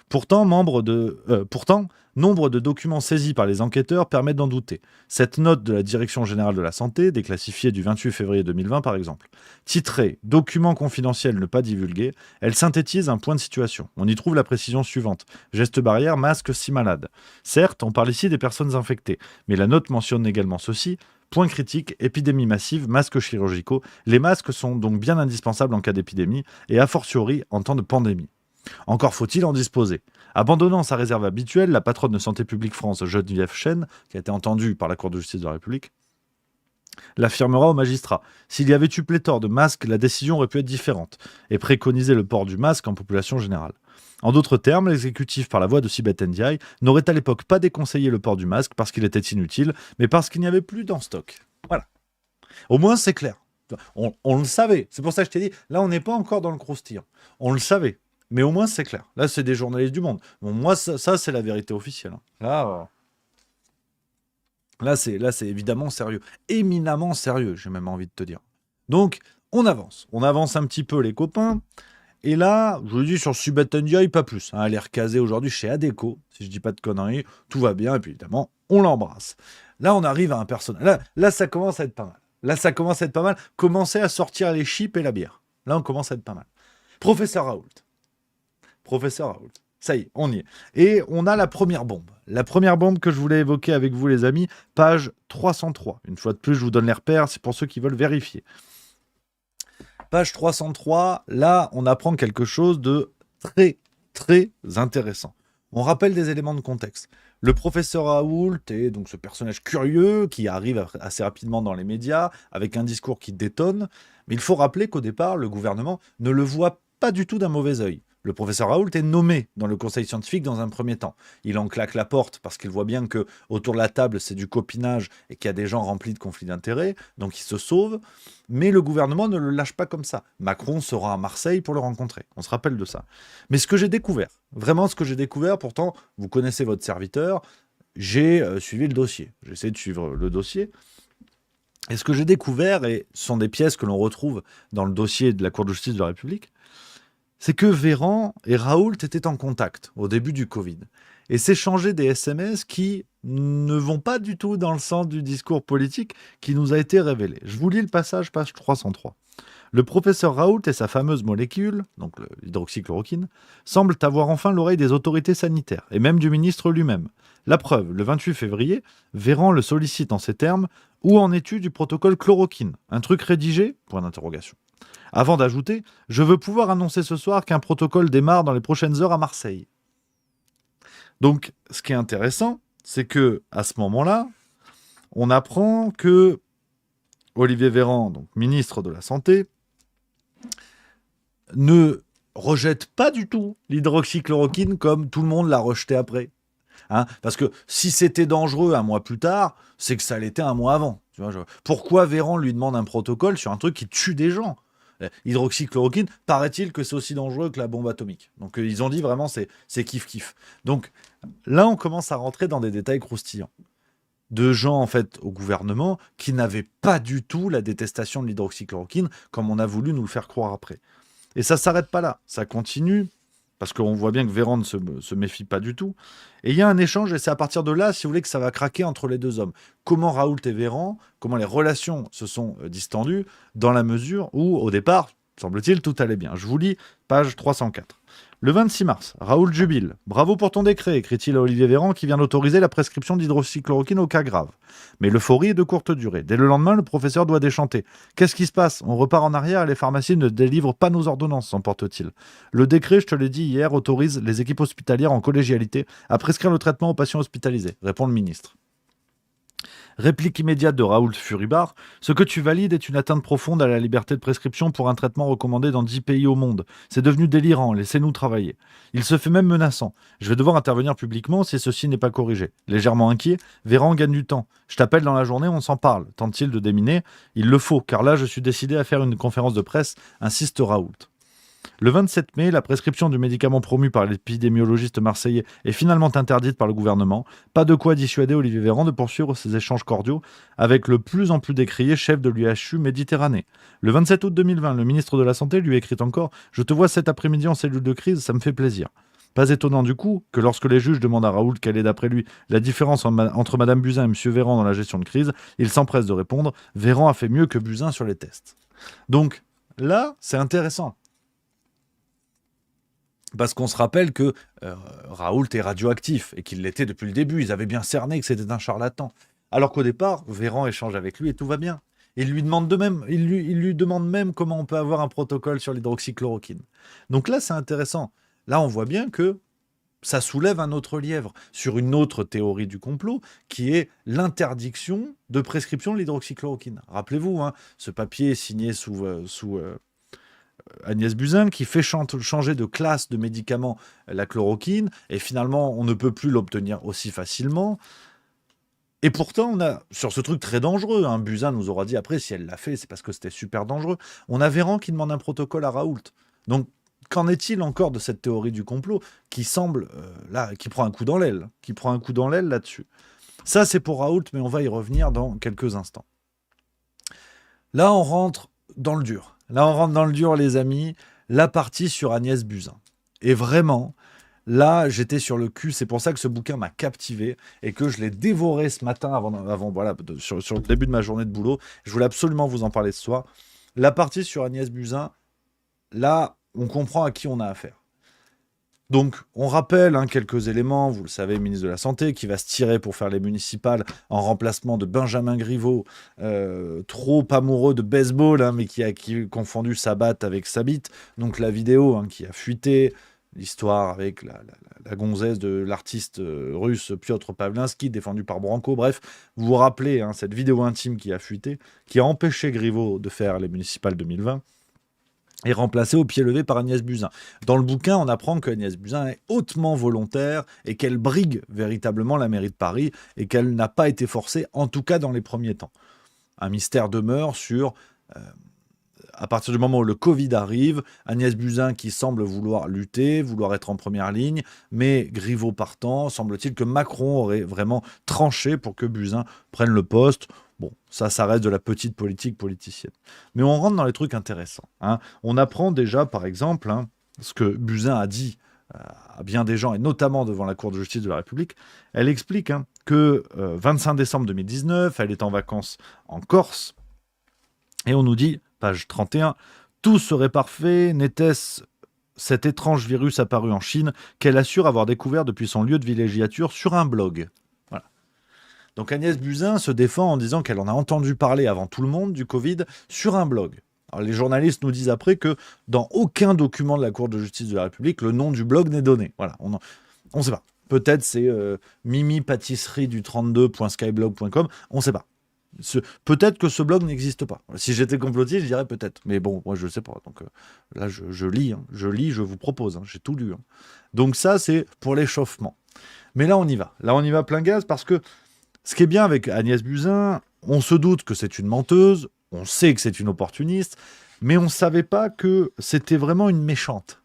Pourtant, nombre de documents saisis par les enquêteurs permettent d'en douter. Cette note de la Direction générale de la santé, déclassifiée du 28 février 2020 par exemple, titrée « Documents confidentiels ne pas divulgués », elle synthétise un point de situation. On y trouve la précision suivante. Gestes barrières, masques si malades. Certes, on parle ici des personnes infectées, mais la note mentionne également ceci. Point critique, épidémie massive, masques chirurgicaux. Les masques sont donc bien indispensables en cas d'épidémie et a fortiori en temps de pandémie. Encore faut-il en disposer. Abandonnant sa réserve habituelle, la patronne de Santé publique France, Geneviève Chen, qui a été entendue par la Cour de justice de la République, l'affirmera au magistrat. S'il y avait eu pléthore de masques, la décision aurait pu être différente et préconiser le port du masque en population générale. En d'autres termes, l'exécutif, par la voix de Sibeth Ndiaye, n'aurait à l'époque pas déconseillé le port du masque parce qu'il était inutile, mais parce qu'il n'y avait plus d'en stock. Voilà. Au moins, c'est clair. On le savait. C'est pour ça que je t'ai dit, là, on n'est pas encore dans le croustillant. On le savait. Mais au moins, c'est clair. Là, c'est des journalistes du Monde. Bon, moi, ça c'est la vérité officielle. Là, c'est évidemment sérieux. Éminemment sérieux, j'ai même envie de te dire. Donc, on avance. On avance un petit peu, les copains. Et là, je vous dis, sur Sibeth Ndiaye, pas plus. Elle est recasée aujourd'hui chez Adecco. Si je dis pas de conneries, tout va bien. Et puis, évidemment, on l'embrasse. Là, on arrive à un personnage. Là, ça commence à être pas mal. Commencez à sortir les chips et la bière. Là, on commence à être pas mal. Professeur Raoult. Ça y est, on y est. Et on a la première bombe. La première bombe que je voulais évoquer avec vous, les amis, page 303. Une fois de plus, je vous donne les repères, c'est pour ceux qui veulent vérifier. Page 303, là, on apprend quelque chose de très, très intéressant. On rappelle des éléments de contexte. Le professeur Raoult est donc ce personnage curieux qui arrive assez rapidement dans les médias avec un discours qui détonne. Mais il faut rappeler qu'au départ, le gouvernement ne le voit pas du tout d'un mauvais œil. Le professeur Raoult est nommé dans le conseil scientifique dans un premier temps. Il en claque la porte parce qu'il voit bien que autour de la table, c'est du copinage et qu'il y a des gens remplis de conflits d'intérêts. Donc il se sauve. Mais le gouvernement ne le lâche pas comme ça. Macron sera à Marseille pour le rencontrer. On se rappelle de ça. Mais ce que j'ai découvert, vraiment ce que j'ai découvert, pourtant, vous connaissez votre serviteur, j'ai suivi le dossier. J'ai essayé de suivre le dossier. Et ce que j'ai découvert, et ce sont des pièces que l'on retrouve dans le dossier de la Cour de justice de la République, c'est que Véran et Raoult étaient en contact au début du Covid et s'échangeaient des SMS qui ne vont pas du tout dans le sens du discours politique qui nous a été révélé. Je vous lis le passage, page 303. Le professeur Raoult et sa fameuse molécule, donc l'hydroxychloroquine, semblent avoir enfin l'oreille des autorités sanitaires et même du ministre lui-même. La preuve, le 28 février, Véran le sollicite en ces termes « Où en es-tu du protocole chloroquine ? Un truc rédigé ?» Point d'interrogation. Avant d'ajouter « Je veux pouvoir annoncer ce soir qu'un protocole démarre dans les prochaines heures à Marseille. » Donc, ce qui est intéressant, c'est que à ce moment-là, on apprend que Olivier Véran, donc ministre de la Santé, ne rejette pas du tout l'hydroxychloroquine comme tout le monde l'a rejeté après. Parce que si c'était dangereux un mois plus tard, c'est que ça l'était un mois avant. Tu vois, pourquoi Véran lui demande un protocole sur un truc qui tue des gens ? Hydroxychloroquine, paraît-il que c'est aussi dangereux que la bombe atomique. Donc ils ont dit vraiment c'est kiff-kiff. Donc là, on commence à rentrer dans des détails croustillants. De gens, en fait, au gouvernement qui n'avaient pas du tout la détestation de l'hydroxychloroquine comme on a voulu nous le faire croire après. Et ça ne s'arrête pas là. Ça continue, parce qu'on voit bien que Véran ne se méfie pas du tout. Et il y a un échange, et c'est à partir de là, si vous voulez, que ça va craquer entre les deux hommes. Comment Raoult et Véran, comment les relations se sont distendues, dans la mesure où, au départ, semble-t-il, tout allait bien. Je vous lis page 304. Le 26 mars, Raoult jubile. « Bravo pour ton décret », écrit-il à Olivier Véran, qui vient d'autoriser la prescription d'hydroxychloroquine aux cas graves. Mais l'euphorie est de courte durée. Dès le lendemain, le professeur doit déchanter. « Qu'est-ce qui se passe ? On repart en arrière et les pharmacies ne délivrent pas nos ordonnances », s'emporte-t-il. « Le décret, je te l'ai dit hier, autorise les équipes hospitalières en collégialité à prescrire le traitement aux patients hospitalisés », répond le ministre. Réplique immédiate de Raoult Furibard. « Ce que tu valides est une atteinte profonde à la liberté de prescription pour un traitement recommandé dans 10 pays au monde. C'est devenu délirant, laissez-nous travailler. » Il se fait même menaçant. « Je vais devoir intervenir publiquement si ceci n'est pas corrigé. » Légèrement inquiet, Véran gagne du temps. « Je t'appelle dans la journée, on s'en parle. » Tente-t-il de déminer. « Il le faut, car là je suis décidé à faire une conférence de presse, insiste Raoult. » Le 27 mai, la prescription du médicament promu par l'épidémiologiste marseillais est finalement interdite par le gouvernement. Pas de quoi dissuader Olivier Véran de poursuivre ses échanges cordiaux avec le plus en plus décrié chef de l'UHU Méditerranée. Le 27 août 2020, le ministre de la Santé lui écrit encore « Je te vois cet après-midi en cellule de crise, ça me fait plaisir ». Pas étonnant du coup que lorsque les juges demandent à Raoult quelle est d'après lui la différence entre Madame Buzyn et M. Véran dans la gestion de crise, il s'empresse de répondre « Véran a fait mieux que Buzyn sur les tests ». Donc là, c'est intéressant. Parce qu'on se rappelle que Raoult est radioactif et qu'il l'était depuis le début. Ils avaient bien cerné que c'était un charlatan. Alors qu'au départ, Véran échange avec lui et tout va bien. Il lui demande même comment on peut avoir un protocole sur l'hydroxychloroquine. Donc là, c'est intéressant. Là, on voit bien que ça soulève un autre lièvre sur une autre théorie du complot qui est l'interdiction de prescription de l'hydroxychloroquine. Rappelez-vous, ce papier signé sous Agnès Buzyn qui fait changer de classe de médicament la chloroquine et finalement on ne peut plus l'obtenir aussi facilement. Et pourtant on a, sur ce truc très dangereux, Buzyn nous aura dit après si elle l'a fait c'est parce que c'était super dangereux, on a Véran qui demande un protocole à Raoult. Donc qu'en est-il encore de cette théorie du complot qui semble, qui prend un coup dans l'aile, là-dessus. Ça c'est pour Raoult mais on va y revenir dans quelques instants. Là on rentre dans le dur. Les amis, la partie sur Agnès Buzyn. Et vraiment, là, j'étais sur le cul. C'est pour ça que ce bouquin m'a captivé et que je l'ai dévoré ce matin sur le début de ma journée de boulot. Je voulais absolument vous en parler ce soir. La partie sur Agnès Buzyn, là, on comprend à qui on a affaire. Donc, on rappelle quelques éléments. Vous le savez, ministre de la Santé, qui va se tirer pour faire les municipales en remplacement de Benjamin Griveaux, trop amoureux de baseball, mais qui a confondu sa batte avec sa bite. Donc, la vidéo qui a fuité, l'histoire avec la gonzesse de l'artiste russe Piotr Pavlinsky, défendu par Branco. Bref, vous vous rappelez cette vidéo intime qui a fuité, qui a empêché Griveaux de faire les municipales 2020. Est remplacée au pied levé par Agnès Buzyn. Dans le bouquin, on apprend qu'Agnès Buzyn est hautement volontaire et qu'elle brigue véritablement la mairie de Paris et qu'elle n'a pas été forcée, en tout cas dans les premiers temps. Un mystère demeure sur, à partir du moment où le Covid arrive, Agnès Buzyn qui semble vouloir lutter, vouloir être en première ligne, mais Griveaux partant, semble-t-il que Macron aurait vraiment tranché pour que Buzyn prenne le poste. Bon, ça reste de la petite politique politicienne. Mais on rentre dans les trucs intéressants. On apprend déjà, par exemple, ce que Buzyn a dit à bien des gens, et notamment devant la Cour de justice de la République. Elle explique que 25 décembre 2019, elle est en vacances en Corse, et on nous dit, page 31, « Tout serait parfait, n'était-ce cet étrange virus apparu en Chine qu'elle assure avoir découvert depuis son lieu de villégiature sur un blog. » Donc Agnès Buzyn se défend en disant qu'elle en a entendu parler avant tout le monde du Covid sur un blog. Alors, les journalistes nous disent après que dans aucun document de la Cour de justice de la République, le nom du blog n'est donné. Voilà, on ne sait pas. Peut-être c'est mimi-pâtisserie du 32.skyblog.com, on ne sait pas. Peut-être que ce blog n'existe pas. Si j'étais complotiste, je dirais peut-être. Mais bon, moi je ne sais pas. Donc là, je lis, je vous propose, j'ai tout lu. Donc ça, c'est pour l'échauffement. Mais là, on y va. Là, on y va plein gaz parce que ce qui est bien avec Agnès Buzyn, on se doute que c'est une menteuse, on sait que c'est une opportuniste, mais on ne savait pas que c'était vraiment une méchante.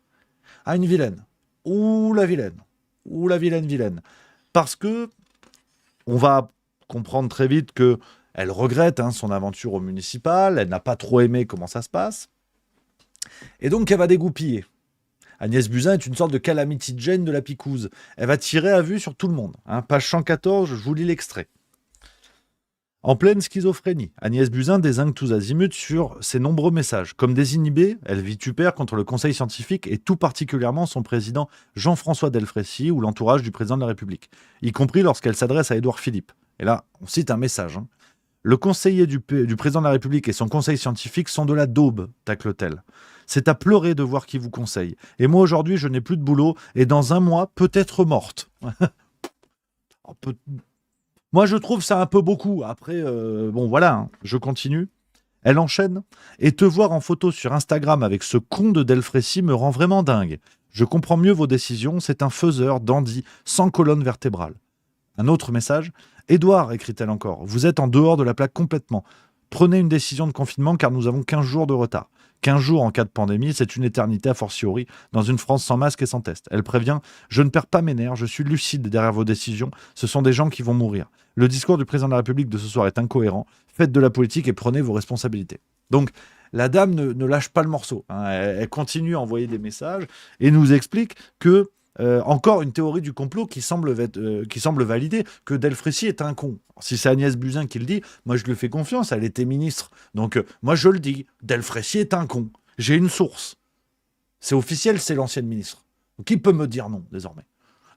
Une vilaine. Ou la vilaine. Ou la vilaine. Parce que on va comprendre très vite qu'elle regrette son aventure au municipal, elle n'a pas trop aimé comment ça se passe, et donc elle va dégoupiller. Agnès Buzyn est une sorte de calamity Jane de la picouse. Elle va tirer à vue sur tout le monde. Page 114, je vous lis l'extrait. En pleine schizophrénie, Agnès Buzyn dézingue tous azimuts sur ses nombreux messages. Comme désinhibée, elle vitupère contre le Conseil scientifique et tout particulièrement son président Jean-François Delfraissy ou l'entourage du président de la République, y compris lorsqu'elle s'adresse à Édouard Philippe. Et là, on cite un message. Le conseiller du président de la République et son conseil scientifique sont de la daube, tacle-t-elle. C'est à pleurer de voir qui vous conseille. Et moi, aujourd'hui, je n'ai plus de boulot et dans un mois, peut-être morte. Moi, je trouve ça un peu beaucoup. Après, bon, voilà, je continue. Elle enchaîne. Et te voir en photo sur Instagram avec ce con de Delfraissy me rend vraiment dingue. Je comprends mieux vos décisions. C'est un faiseur, dandy, sans colonne vertébrale. Un autre message. Édouard, écrit-elle encore, vous êtes en dehors de la plaque complètement. Prenez une décision de confinement car nous avons 15 jours de retard. 15 jours en cas de pandémie, c'est une éternité a fortiori dans une France sans masque et sans test. Elle prévient, je ne perds pas mes nerfs, je suis lucide derrière vos décisions, ce sont des gens qui vont mourir. Le discours du président de la République de ce soir est incohérent, faites de la politique et prenez vos responsabilités. Donc, la dame ne lâche pas le morceau. Elle continue à envoyer des messages et nous explique que encore une théorie du complot qui semble valider que Delfraissy est un con. Si c'est Agnès Buzyn qui le dit, moi je lui fais confiance, elle était ministre. Donc moi je le dis, Delfraissy est un con. J'ai une source. C'est officiel, c'est l'ancienne ministre. Donc, qui peut me dire non désormais?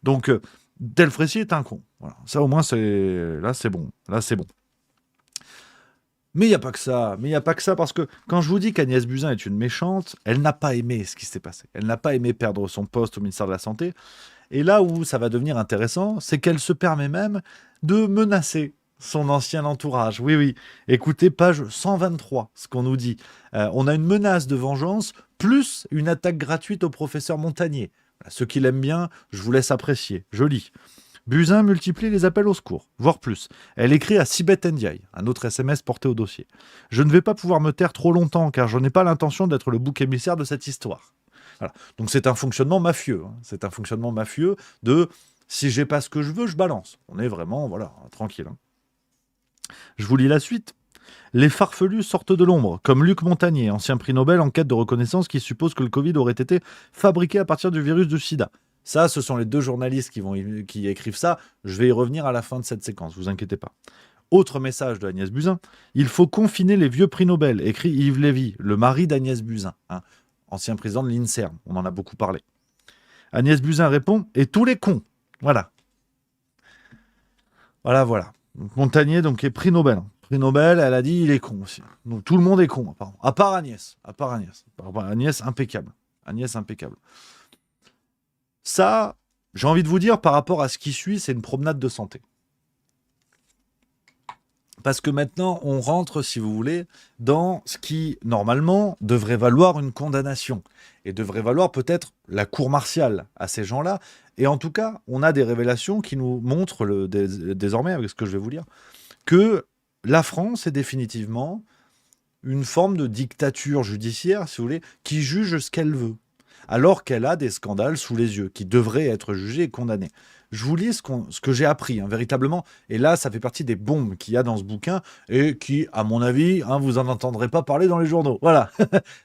Donc Delfraissy est un con. Voilà. Ça au moins c'est bon. Là c'est bon. Mais il n'y a pas que ça, parce que quand je vous dis qu'Agnès Buzyn est une méchante, elle n'a pas aimé ce qui s'est passé. Elle n'a pas aimé perdre son poste au ministère de la Santé. Et là où ça va devenir intéressant, c'est qu'elle se permet même de menacer son ancien entourage. Oui. Écoutez, page 123, ce qu'on nous dit. On a une menace de vengeance, plus une attaque gratuite au professeur Montagnier. Voilà, ceux qui l'aiment bien, je vous laisse apprécier. Je lis. Buzyn multiplie les appels au secours, voire plus. Elle écrit à Sibeth Ndiaye, un autre SMS porté au dossier. « Je ne vais pas pouvoir me taire trop longtemps, car je n'ai pas l'intention d'être le bouc émissaire de cette histoire. » Voilà. Donc c'est un fonctionnement mafieux. C'est un fonctionnement mafieux de « si j'ai pas ce que je veux, je balance ». On est vraiment, tranquille. Je vous lis la suite. Les farfelus sortent de l'ombre, comme Luc Montagnier, ancien prix Nobel en quête de reconnaissance qui suppose que le Covid aurait été fabriqué à partir du virus du sida. Ça, ce sont les deux journalistes qui écrivent ça. Je vais y revenir à la fin de cette séquence, vous inquiétez pas. Autre message de Agnès Buzyn. Il faut confiner les vieux prix Nobel, écrit Yves Lévy, le mari d'Agnès Buzyn, ancien président de l'INSERM. On en a beaucoup parlé. Agnès Buzyn répond « Et tous les cons ». Voilà. Voilà. Donc, Montagnier donc, est prix Nobel. Prix Nobel, elle a dit il est con aussi. Donc tout le monde est con, apparemment. À part Agnès. Agnès, impeccable. Ça, j'ai envie de vous dire, par rapport à ce qui suit, c'est une promenade de santé. Parce que maintenant, on rentre, si vous voulez, dans ce qui, normalement, devrait valoir une condamnation. Et devrait valoir peut-être la cour martiale à ces gens-là. Et en tout cas, on a des révélations qui nous montrent, désormais, avec ce que je vais vous dire, que la France est définitivement une forme de dictature judiciaire, si vous voulez, qui juge ce qu'elle veut. Alors qu'elle a des scandales sous les yeux, qui devraient être jugés et condamnés. Je vous lis ce que j'ai appris, véritablement. Et là, ça fait partie des bombes qu'il y a dans ce bouquin et qui, à mon avis, vous en entendrez pas parler dans les journaux. Voilà.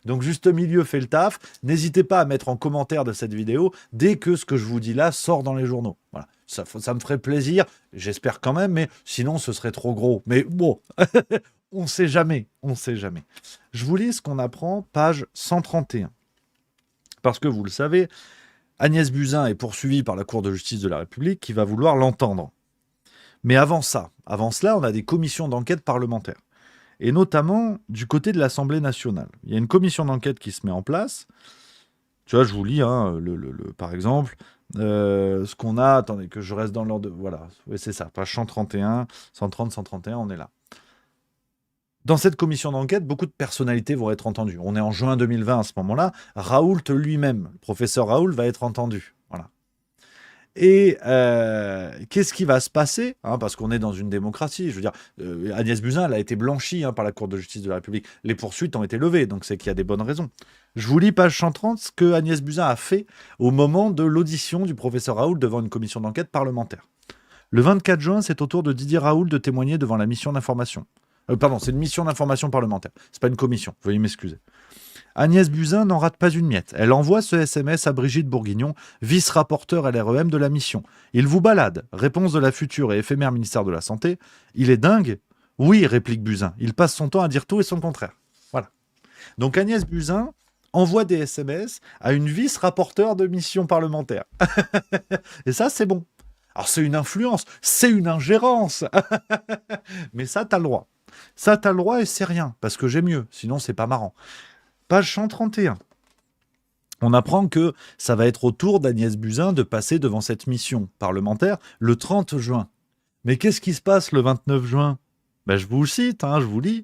Donc, Juste Milieu fait le taf. N'hésitez pas à mettre en commentaire de cette vidéo dès que ce que je vous dis là sort dans les journaux. Voilà. Ça me ferait plaisir. J'espère quand même, mais sinon, ce serait trop gros. Mais bon, on sait jamais. Je vous lis ce qu'on apprend, page 131. Parce que vous le savez, Agnès Buzyn est poursuivie par la Cour de justice de la République qui va vouloir l'entendre. Mais avant cela, on a des commissions d'enquête parlementaires. Et notamment du côté de l'Assemblée nationale. Il y a une commission d'enquête qui se met en place. Tu vois, je vous lis, par exemple, ce qu'on a... Attendez, que je reste dans l'ordre... Voilà, oui, c'est ça, page 131, 130, 131, on est là. Dans cette commission d'enquête, beaucoup de personnalités vont être entendues. On est en juin 2020 à ce moment-là. Raoult lui-même, le professeur Raoult, va être entendu. Voilà. Et qu'est-ce qui va se passer parce qu'on est dans une démocratie. Je veux dire, Agnès Buzyn, elle a été blanchie par la Cour de justice de la République. Les poursuites ont été levées, donc c'est qu'il y a des bonnes raisons. Je vous lis page 130 ce que Agnès Buzyn a fait au moment de l'audition du professeur Raoult devant une commission d'enquête parlementaire. Le 24 juin, c'est au tour de Didier Raoult de témoigner devant la mission d'information. Pardon, c'est une mission d'information parlementaire. C'est pas une commission, veuillez m'excuser. Agnès Buzyn n'en rate pas une miette. Elle envoie ce SMS à Brigitte Bourguignon, vice-rapporteur LREM de la mission. Il vous balade. Réponse de la future et éphémère ministère de la Santé. Il est dingue ? Oui, réplique Buzyn. Il passe son temps à dire tout et son contraire. Voilà. Donc Agnès Buzyn envoie des SMS à une vice-rapporteure de mission parlementaire. Et ça, c'est bon. Alors c'est une influence, c'est une ingérence. Mais ça, t'as le droit. Ça, t'as le droit et c'est rien, parce que j'ai mieux, sinon c'est pas marrant. Page 131. On apprend que ça va être au tour d'Agnès Buzyn de passer devant cette mission parlementaire le 30 juin. Mais qu'est-ce qui se passe le 29 juin ? Je vous cite, je vous lis.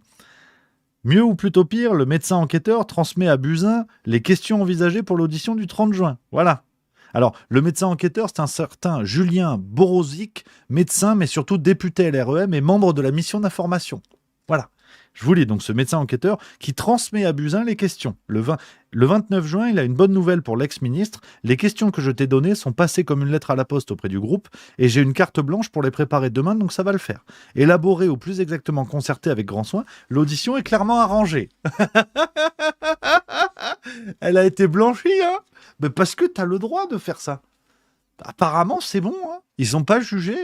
Mieux ou plutôt pire, le médecin enquêteur transmet à Buzyn les questions envisagées pour l'audition du 30 juin. Voilà. Alors, le médecin enquêteur, c'est un certain Julien Borozic, médecin, mais surtout député LREM et membre de la mission d'information. Voilà. Je vous lis donc ce médecin enquêteur qui transmet à Buzyn les questions. Le 29 juin, il a une bonne nouvelle pour l'ex-ministre. Les questions que je t'ai données sont passées comme une lettre à la poste auprès du groupe et j'ai une carte blanche pour les préparer demain, donc ça va le faire. Élaboré ou plus exactement concerté avec grand soin, l'audition est clairement arrangée. Elle a été blanchie, Mais parce que t'as le droit de faire ça. Apparemment, c'est bon. Ils n'ont pas jugé...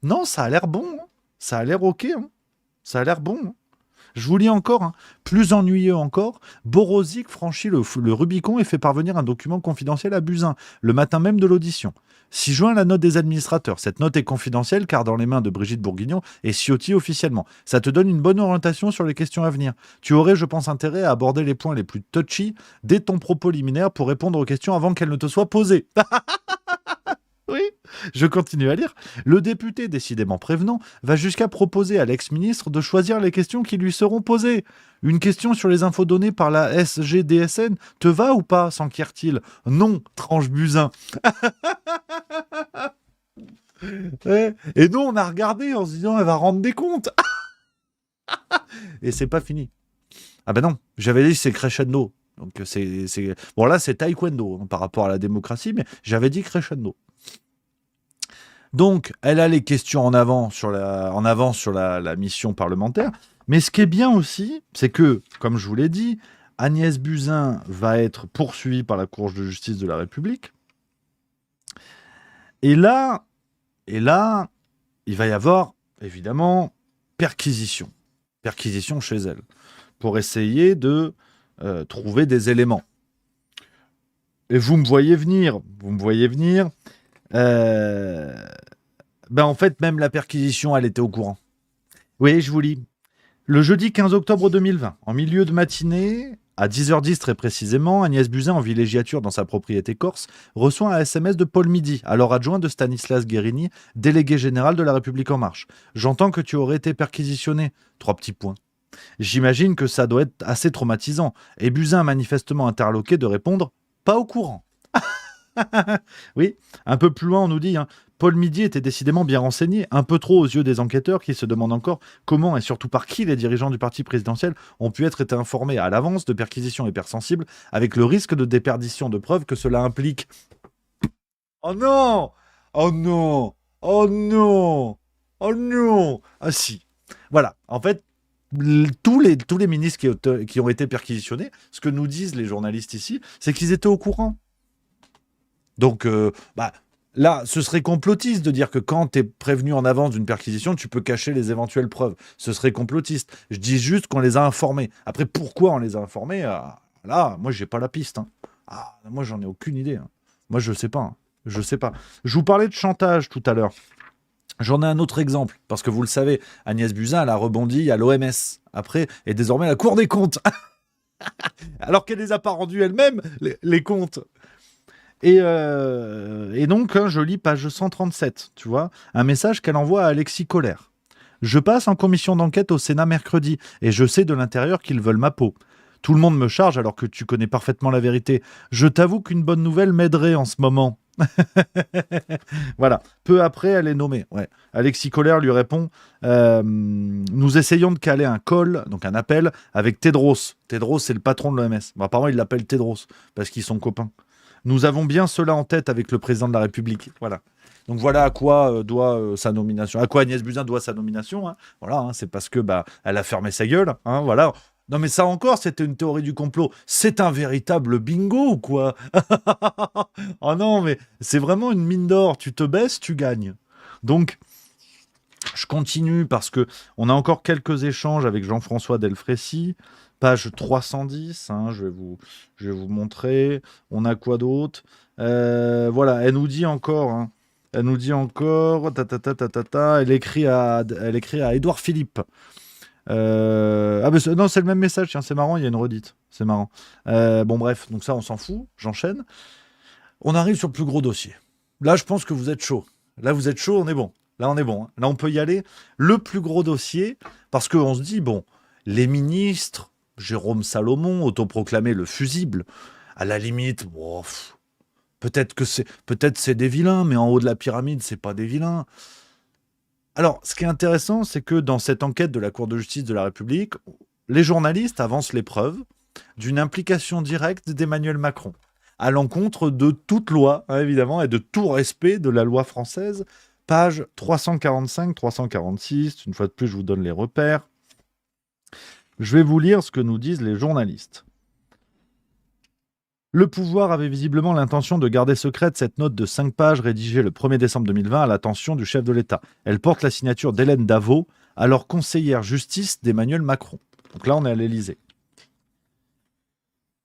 Non, ça a l'air bon. Ça a l'air OK. Ça a l'air bon. Je vous lis encore, plus ennuyeux encore, Borozic franchit le Rubicon et fait parvenir un document confidentiel à Buzyn, le matin même de l'audition. 6 juin, la note des administrateurs. Cette note est confidentielle car dans les mains de Brigitte Bourguignon et Ciotti officiellement. Ça te donne une bonne orientation sur les questions à venir. Tu aurais, je pense, intérêt à aborder les points les plus touchy dès ton propos liminaire pour répondre aux questions avant qu'elles ne te soient posées. Oui, je continue à lire. Le député, décidément prévenant, va jusqu'à proposer à l'ex-ministre de choisir les questions qui lui seront posées. Une question sur les infos données par la SGDSN te va ou pas, s'enquiert-il ? Non, tranche Buzyn. Et nous, on a regardé en se disant, elle va rendre des comptes. Et c'est pas fini. Ah ben non, j'avais dit c'est crescendo. Donc c'est... Bon là, c'est taekwondo par rapport à la démocratie, mais j'avais dit crescendo. Donc, elle a les questions en avant sur la mission parlementaire. Mais ce qui est bien aussi, c'est que, comme je vous l'ai dit, Agnès Buzyn va être poursuivie par la Cour de justice de la République. Et là, il va y avoir, évidemment, perquisition. Perquisition chez elle. Pour essayer de trouver des éléments. Et vous me voyez venir. En fait, même la perquisition, elle était au courant. Oui, je vous lis. Le jeudi 15 octobre 2020, en milieu de matinée, à 10h10 très précisément, Agnès Buzyn, en villégiature dans sa propriété corse, reçoit un SMS de Paul Midi, alors adjoint de Stanislas Guérini, délégué général de La République En Marche. J'entends que tu aurais été perquisitionné. 3 petits points. J'imagine que ça doit être assez traumatisant. Et Buzyn, manifestement interloqué, de répondre « Pas au courant ». Oui, un peu plus loin, on nous dit Paul Midi était décidément bien renseigné, un peu trop aux yeux des enquêteurs qui se demandent encore comment et surtout par qui les dirigeants du parti présidentiel ont pu être été informés à l'avance de perquisitions hypersensibles, avec le risque de déperdition de preuves que cela implique. Oh non! Oh non! Oh non! Oh non! Ah si. Voilà, en fait, tous les ministres qui ont été perquisitionnés, ce que nous disent les journalistes ici, c'est qu'ils étaient au courant. Donc, là, ce serait complotiste de dire que quand tu es prévenu en avance d'une perquisition, tu peux cacher les éventuelles preuves. Ce serait complotiste. Je dis juste qu'on les a informés. Après, pourquoi on les a informés là, moi, j'ai pas la piste. Moi, j'en ai aucune idée. Moi, je sais pas. Je sais pas. Je vous parlais de chantage tout à l'heure. J'en ai un autre exemple, parce que vous le savez, Agnès Buzyn, elle a rebondi à l'OMS, après, et désormais à la Cour des comptes. Alors qu'elle les a pas rendus elle-même, les comptes. Et donc, je lis page 137, tu vois, un message qu'elle envoie à Alexis Collère. Je passe en commission d'enquête au Sénat mercredi, et je sais de l'intérieur qu'ils veulent ma peau. Tout le monde me charge alors que tu connais parfaitement la vérité. Je t'avoue qu'une bonne nouvelle m'aiderait en ce moment. Voilà. Peu après, elle est nommée. Ouais. Alexis Collère lui répond nous essayons de caler un call, donc un appel, avec Tedros. Tedros, c'est le patron de l'OMS. Apparemment, il l'appelle Tedros parce qu'ils sont copains. Nous avons bien cela en tête avec le président de la République. Voilà. Donc voilà à quoi doit sa nomination. À quoi Agnès Buzyn doit sa nomination. Voilà, c'est parce que elle a fermé sa gueule. Voilà. Non mais ça encore, c'était une théorie du complot. C'est un véritable bingo ou quoi? Oh non, mais c'est vraiment une mine d'or. Tu te baisses, tu gagnes. Donc, je continue parce que on a encore quelques échanges avec Jean-François Delfrécy. Page 310, je vais vous montrer. On a quoi d'autre? Voilà, elle nous dit encore. Elle écrit à Édouard Philippe. Non, c'est le même message, tiens, c'est marrant, il y a une redite. C'est marrant. Bon, bref, donc ça, on s'en fout. J'enchaîne. On arrive sur le plus gros dossier. Là, je pense que vous êtes chaud. Là, vous êtes chaud, on est bon. Là, on est bon. Là, on peut y aller. Le plus gros dossier, parce qu'on se dit, bon, les ministres, Jérôme Salomon, autoproclamé le fusible, à la limite, peut-être c'est des vilains, mais en haut de la pyramide, c'est pas des vilains. Alors, ce qui est intéressant, c'est que dans cette enquête de la Cour de justice de la République, les journalistes avancent les preuves d'une implication directe d'Emmanuel Macron, à l'encontre de toute loi, évidemment, et de tout respect de la loi française. Page 345-346, une fois de plus, je vous donne les repères. Je vais vous lire ce que nous disent les journalistes. Le pouvoir avait visiblement l'intention de garder secrète cette note de 5 pages rédigée le 1er décembre 2020 à l'attention du chef de l'État. Elle porte la signature d'Hélène Davot, alors conseillère justice d'Emmanuel Macron. Donc là, on est à l'Élysée.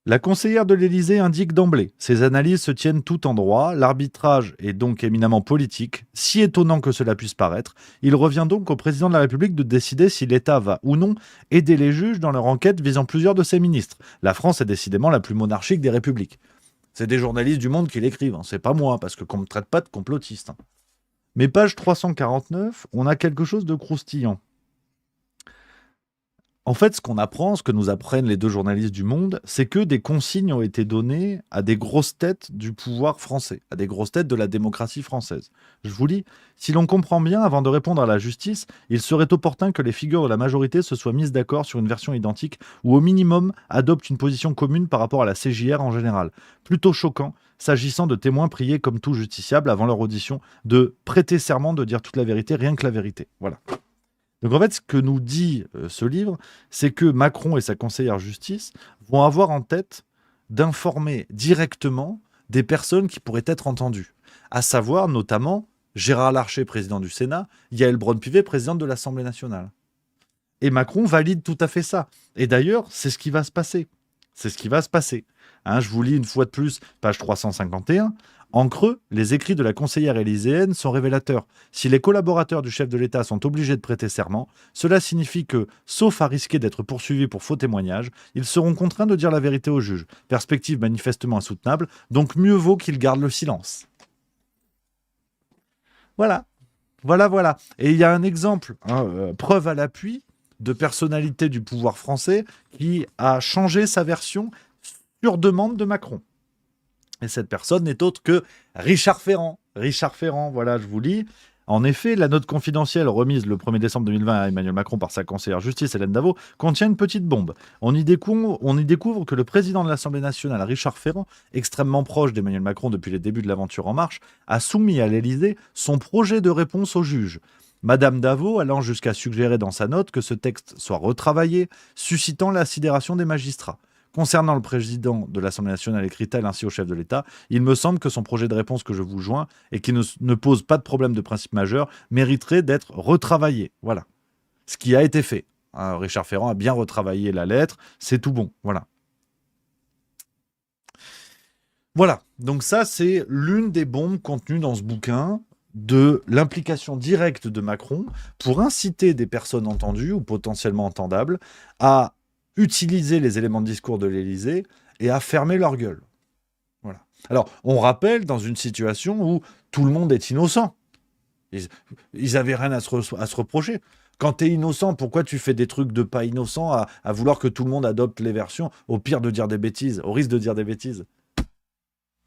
La conseillère de l'Élysée indique d'emblée, ces analyses se tiennent tout en droit, l'arbitrage est donc éminemment politique, si étonnant que cela puisse paraître, il revient donc au président de la République de décider si l'État va ou non aider les juges dans leur enquête visant plusieurs de ses ministres. La France est décidément la plus monarchique des républiques. C'est des journalistes du Monde qui l'écrivent, c'est pas moi, parce qu'on ne me traite pas de complotiste. Mais page 349, on a quelque chose de croustillant. En fait, ce que nous apprennent les deux journalistes du Monde, c'est que des consignes ont été données à des grosses têtes du pouvoir français, à des grosses têtes de la démocratie française. Je vous lis, si l'on comprend bien, avant de répondre à la justice, il serait opportun que les figures de la majorité se soient mises d'accord sur une version identique ou au minimum adoptent une position commune par rapport à la CJR en général. Plutôt choquant, s'agissant de témoins priés comme tout justiciable avant leur audition, de prêter serment de dire toute la vérité, rien que la vérité. Voilà. Donc en fait, ce que nous dit ce livre, c'est que Macron et sa conseillère justice vont avoir en tête d'informer directement des personnes qui pourraient être entendues, à savoir notamment Gérard Larcher, président du Sénat, Yaël Braun-Pivet, présidente de l'Assemblée nationale. Et Macron valide tout à fait ça. Et d'ailleurs, c'est ce qui va se passer. C'est ce qui va se passer. Je vous lis une fois de plus, page 351. En creux, les écrits de la conseillère élyséenne sont révélateurs. Si les collaborateurs du chef de l'État sont obligés de prêter serment, cela signifie que, sauf à risquer d'être poursuivis pour faux témoignage, ils seront contraints de dire la vérité au juge. Perspective manifestement insoutenable, donc mieux vaut qu'ils gardent le silence. Voilà. Et il y a un exemple, preuve à l'appui, de personnalité du pouvoir français qui a changé sa version sur demande de Macron. Et cette personne n'est autre que Richard Ferrand. Richard Ferrand, voilà, je vous lis. En effet, la note confidentielle remise le 1er décembre 2020 à Emmanuel Macron par sa conseillère justice Hélène Davot contient une petite bombe. On y découvre que le président de l'Assemblée nationale, Richard Ferrand, extrêmement proche d'Emmanuel Macron depuis les débuts de l'aventure En Marche, a soumis à l'Élysée son projet de réponse au juge. Madame Davot allant jusqu'à suggérer dans sa note que ce texte soit retravaillé, suscitant la sidération des magistrats. Concernant le président de l'Assemblée nationale, écrit-elle ainsi au chef de l'État, il me semble que son projet de réponse que je vous joins et qui ne pose pas de problème de principe majeur mériterait d'être retravaillé. Voilà. Ce qui a été fait. Richard Ferrand a bien retravaillé la lettre, c'est tout bon. Voilà. Voilà. Donc ça, c'est l'une des bombes contenues dans ce bouquin de l'implication directe de Macron pour inciter des personnes entendues ou potentiellement entendables à utiliser les éléments de discours de l'Élysée et à fermer leur gueule. Voilà. Alors, on rappelle dans une situation où tout le monde est innocent. Ils n'avaient rien à se reprocher. Quand tu es innocent, pourquoi tu fais des trucs de pas innocent à vouloir que tout le monde adopte les versions, au pire de dire des bêtises, au risque de dire des bêtises.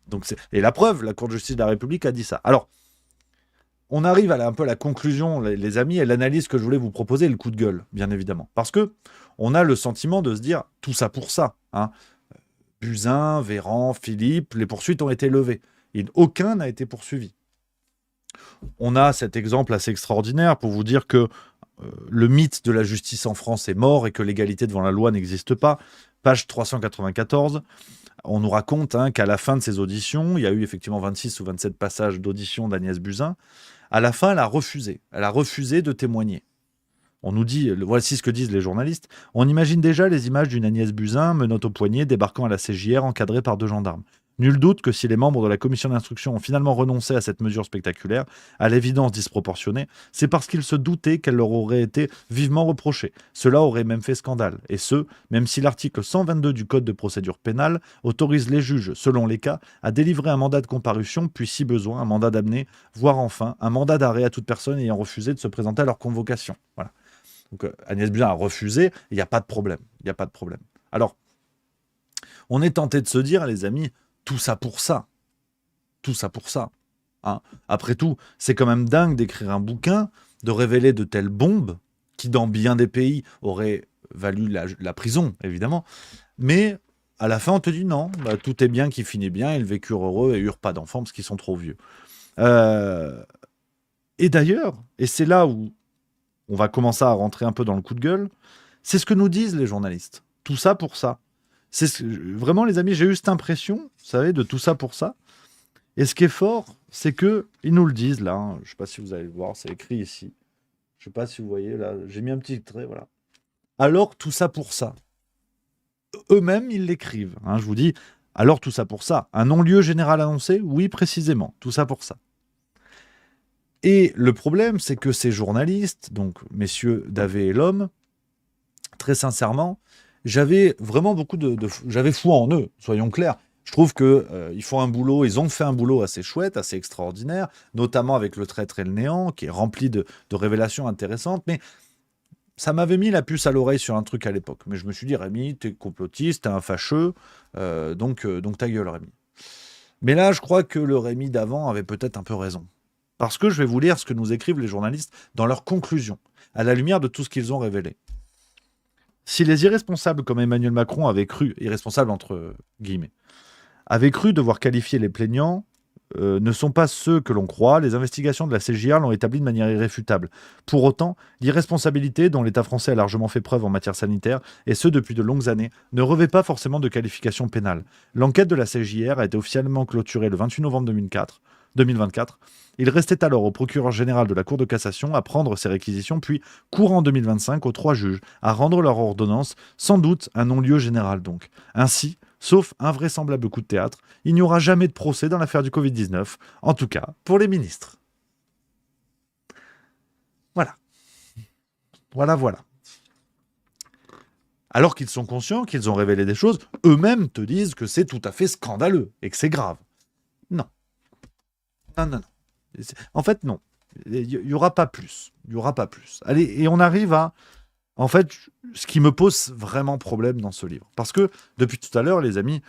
Donc et la preuve, la Cour de justice de la République a dit ça. Alors, on arrive à un peu à la conclusion, les amis, et l'analyse que je voulais vous proposer, le coup de gueule, bien évidemment. Parce que on a le sentiment de se dire, tout ça pour ça. Buzyn, Véran, Philippe, les poursuites ont été levées. Et aucun n'a été poursuivi. On a cet exemple assez extraordinaire pour vous dire que le mythe de la justice en France est mort et que l'égalité devant la loi n'existe pas. Page 394, on nous raconte qu'à la fin de ces auditions, il y a eu effectivement 26 ou 27 passages d'audition d'Agnès Buzyn. À la fin, elle a refusé. Elle a refusé de témoigner. On nous dit, voici ce que disent les journalistes, on imagine déjà les images d'une Agnès Buzyn, menottes au poignet, débarquant à la CJR, encadrée par 2 gendarmes. Nul doute que si les membres de la commission d'instruction ont finalement renoncé à cette mesure spectaculaire, à l'évidence disproportionnée, c'est parce qu'ils se doutaient qu'elle leur aurait été vivement reprochée. Cela aurait même fait scandale. Et ce, même si l'article 122 du Code de procédure pénale autorise les juges, selon les cas, à délivrer un mandat de comparution, puis si besoin, un mandat d'amener, voire enfin, un mandat d'arrêt à toute personne ayant refusé de se présenter à leur convocation. Voilà. Donc Agnès Buzyn a refusé, il n'y a pas de problème. Il n'y a pas de problème. Alors, on est tenté de se dire, les amis, tout ça pour ça. Tout ça pour ça. Après tout, c'est quand même dingue d'écrire un bouquin, de révéler de telles bombes, qui dans bien des pays auraient valu la prison, évidemment. Mais à la fin, on te dit non, tout est bien qui finit bien, ils vécurent heureux et eurent pas d'enfants parce qu'ils sont trop vieux. Et d'ailleurs, et c'est là où on va commencer à rentrer un peu dans le coup de gueule, c'est ce que nous disent les journalistes. Tout ça pour ça. Vraiment, les amis, j'ai eu cette impression, vous savez, de tout ça pour ça. Et ce qui est fort, c'est qu'ils nous le disent, là. Je ne sais pas si vous allez le voir, c'est écrit ici. Je ne sais pas si vous voyez, là. J'ai mis un petit trait, voilà. Alors, tout ça pour ça. Eux-mêmes, ils l'écrivent. Je vous dis, alors tout ça pour ça. Un non-lieu général annoncé? Oui, précisément. Tout ça pour ça. Et le problème, c'est que ces journalistes, donc messieurs Davet et Lhomme, très sincèrement, j'avais vraiment j'avais foi en eux, soyons clairs. Je trouve qu'ils font un boulot, ils ont fait un boulot assez chouette, assez extraordinaire, notamment avec Le Traître et le Néant, qui est rempli de révélations intéressantes, mais ça m'avait mis la puce à l'oreille sur un truc à l'époque. Mais je me suis dit, Rémi, t'es complotiste, t'es un fâcheux, donc ta gueule, Rémi. Mais là, je crois que le Rémi d'avant avait peut-être un peu raison. Parce que je vais vous lire ce que nous écrivent les journalistes dans leurs conclusions, à la lumière de tout ce qu'ils ont révélé. Si les irresponsables comme Emmanuel Macron avaient cru, irresponsables entre guillemets, avaient cru devoir qualifier les plaignants, ne sont pas ceux que l'on croit, les investigations de la CJR l'ont établi de manière irréfutable. Pour autant, l'irresponsabilité dont l'État français a largement fait preuve en matière sanitaire, et ce depuis de longues années, ne revêt pas forcément de qualification pénale. L'enquête de la CJR a été officiellement clôturée le 28 novembre 2004. 2024. Il restait alors au procureur général de la Cour de cassation à prendre ces réquisitions, puis courant 2025 aux 3 juges à rendre leur ordonnance, sans doute un non-lieu général donc. Ainsi, sauf invraisemblable coup de théâtre, il n'y aura jamais de procès dans l'affaire du Covid-19, en tout cas pour les ministres. Voilà. Voilà. Alors qu'ils sont conscients qu'ils ont révélé des choses, eux-mêmes te disent que c'est tout à fait scandaleux et que c'est grave. Non. En fait, non. Il n'y aura pas plus. Allez, et on arrive à... En fait, ce qui me pose vraiment problème dans ce livre. Parce que, depuis tout à l'heure, les amis,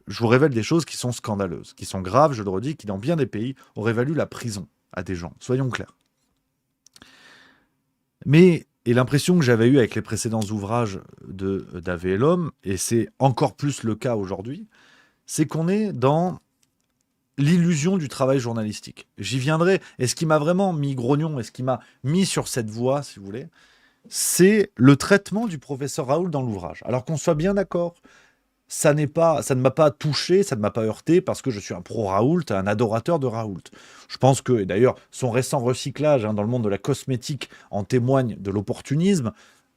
je vous révèle des choses qui sont scandaleuses, qui sont graves, je le redis, qui dans bien des pays auraient valu la prison à des gens. Soyons clairs. Mais, et l'impression que j'avais eue avec les précédents ouvrages de Davé et l'homme, et c'est encore plus le cas aujourd'hui, c'est qu'on est dans l'illusion du travail journalistique. J'y viendrai, et ce qui m'a vraiment mis grognon, et ce qui m'a mis sur cette voie, si vous voulez, c'est le traitement du professeur Raoult dans l'ouvrage. Alors qu'on soit bien d'accord, ça ne m'a pas touché, ça ne m'a pas heurté, parce que je suis un pro-Raoult, un adorateur de Raoult. Je pense que, et d'ailleurs, son récent recyclage dans le monde de la cosmétique en témoigne de l'opportunisme.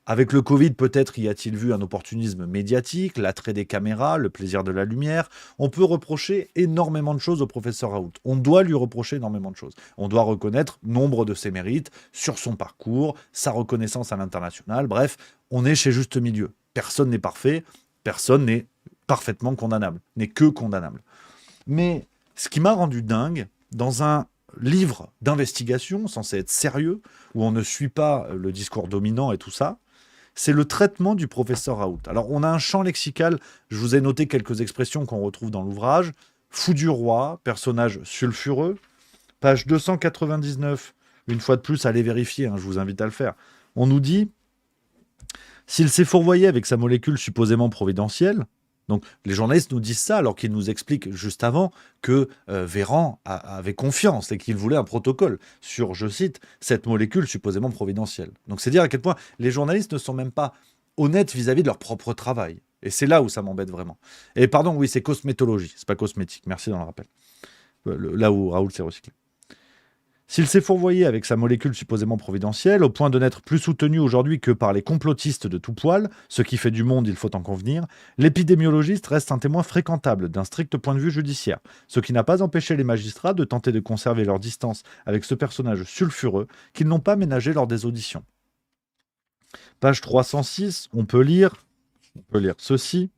Avec le Covid, peut-être y a-t-il vu un opportunisme médiatique, l'attrait des caméras, le plaisir de la lumière. On peut reprocher énormément de choses au professeur Raoult. On doit lui reprocher énormément de choses. On doit reconnaître nombre de ses mérites sur son parcours, sa reconnaissance à l'international. Bref, on est chez juste milieu. Personne n'est parfait, personne n'est parfaitement condamnable, n'est que condamnable. Mais ce qui m'a rendu dingue, dans un livre d'investigation censé être sérieux, où on ne suit pas le discours dominant et tout ça, c'est le traitement du professeur Raoult. Alors, on a un champ lexical, je vous ai noté quelques expressions qu'on retrouve dans l'ouvrage. Fou du roi, personnage sulfureux. Page 299, une fois de plus, allez vérifier, je vous invite à le faire. On nous dit, s'il s'est fourvoyé avec sa molécule supposément providentielle, donc les journalistes nous disent ça alors qu'ils nous expliquent juste avant que Véran avait confiance et qu'il voulait un protocole sur, je cite, cette molécule supposément providentielle. Donc c'est dire à quel point les journalistes ne sont même pas honnêtes vis-à-vis de leur propre travail. Et c'est là où ça m'embête vraiment. Et pardon, oui, c'est cosmétologie, c'est pas cosmétique, merci dans le rappel. Là où Raoult s'est recyclé. S'il s'est fourvoyé avec sa molécule supposément providentielle, au point de n'être plus soutenu aujourd'hui que par les complotistes de tout poil, ce qui fait du monde, il faut en convenir, l'épidémiologiste reste un témoin fréquentable d'un strict point de vue judiciaire, ce qui n'a pas empêché les magistrats de tenter de conserver leur distance avec ce personnage sulfureux qu'ils n'ont pas ménagé lors des auditions. Page 306, on peut lire ceci.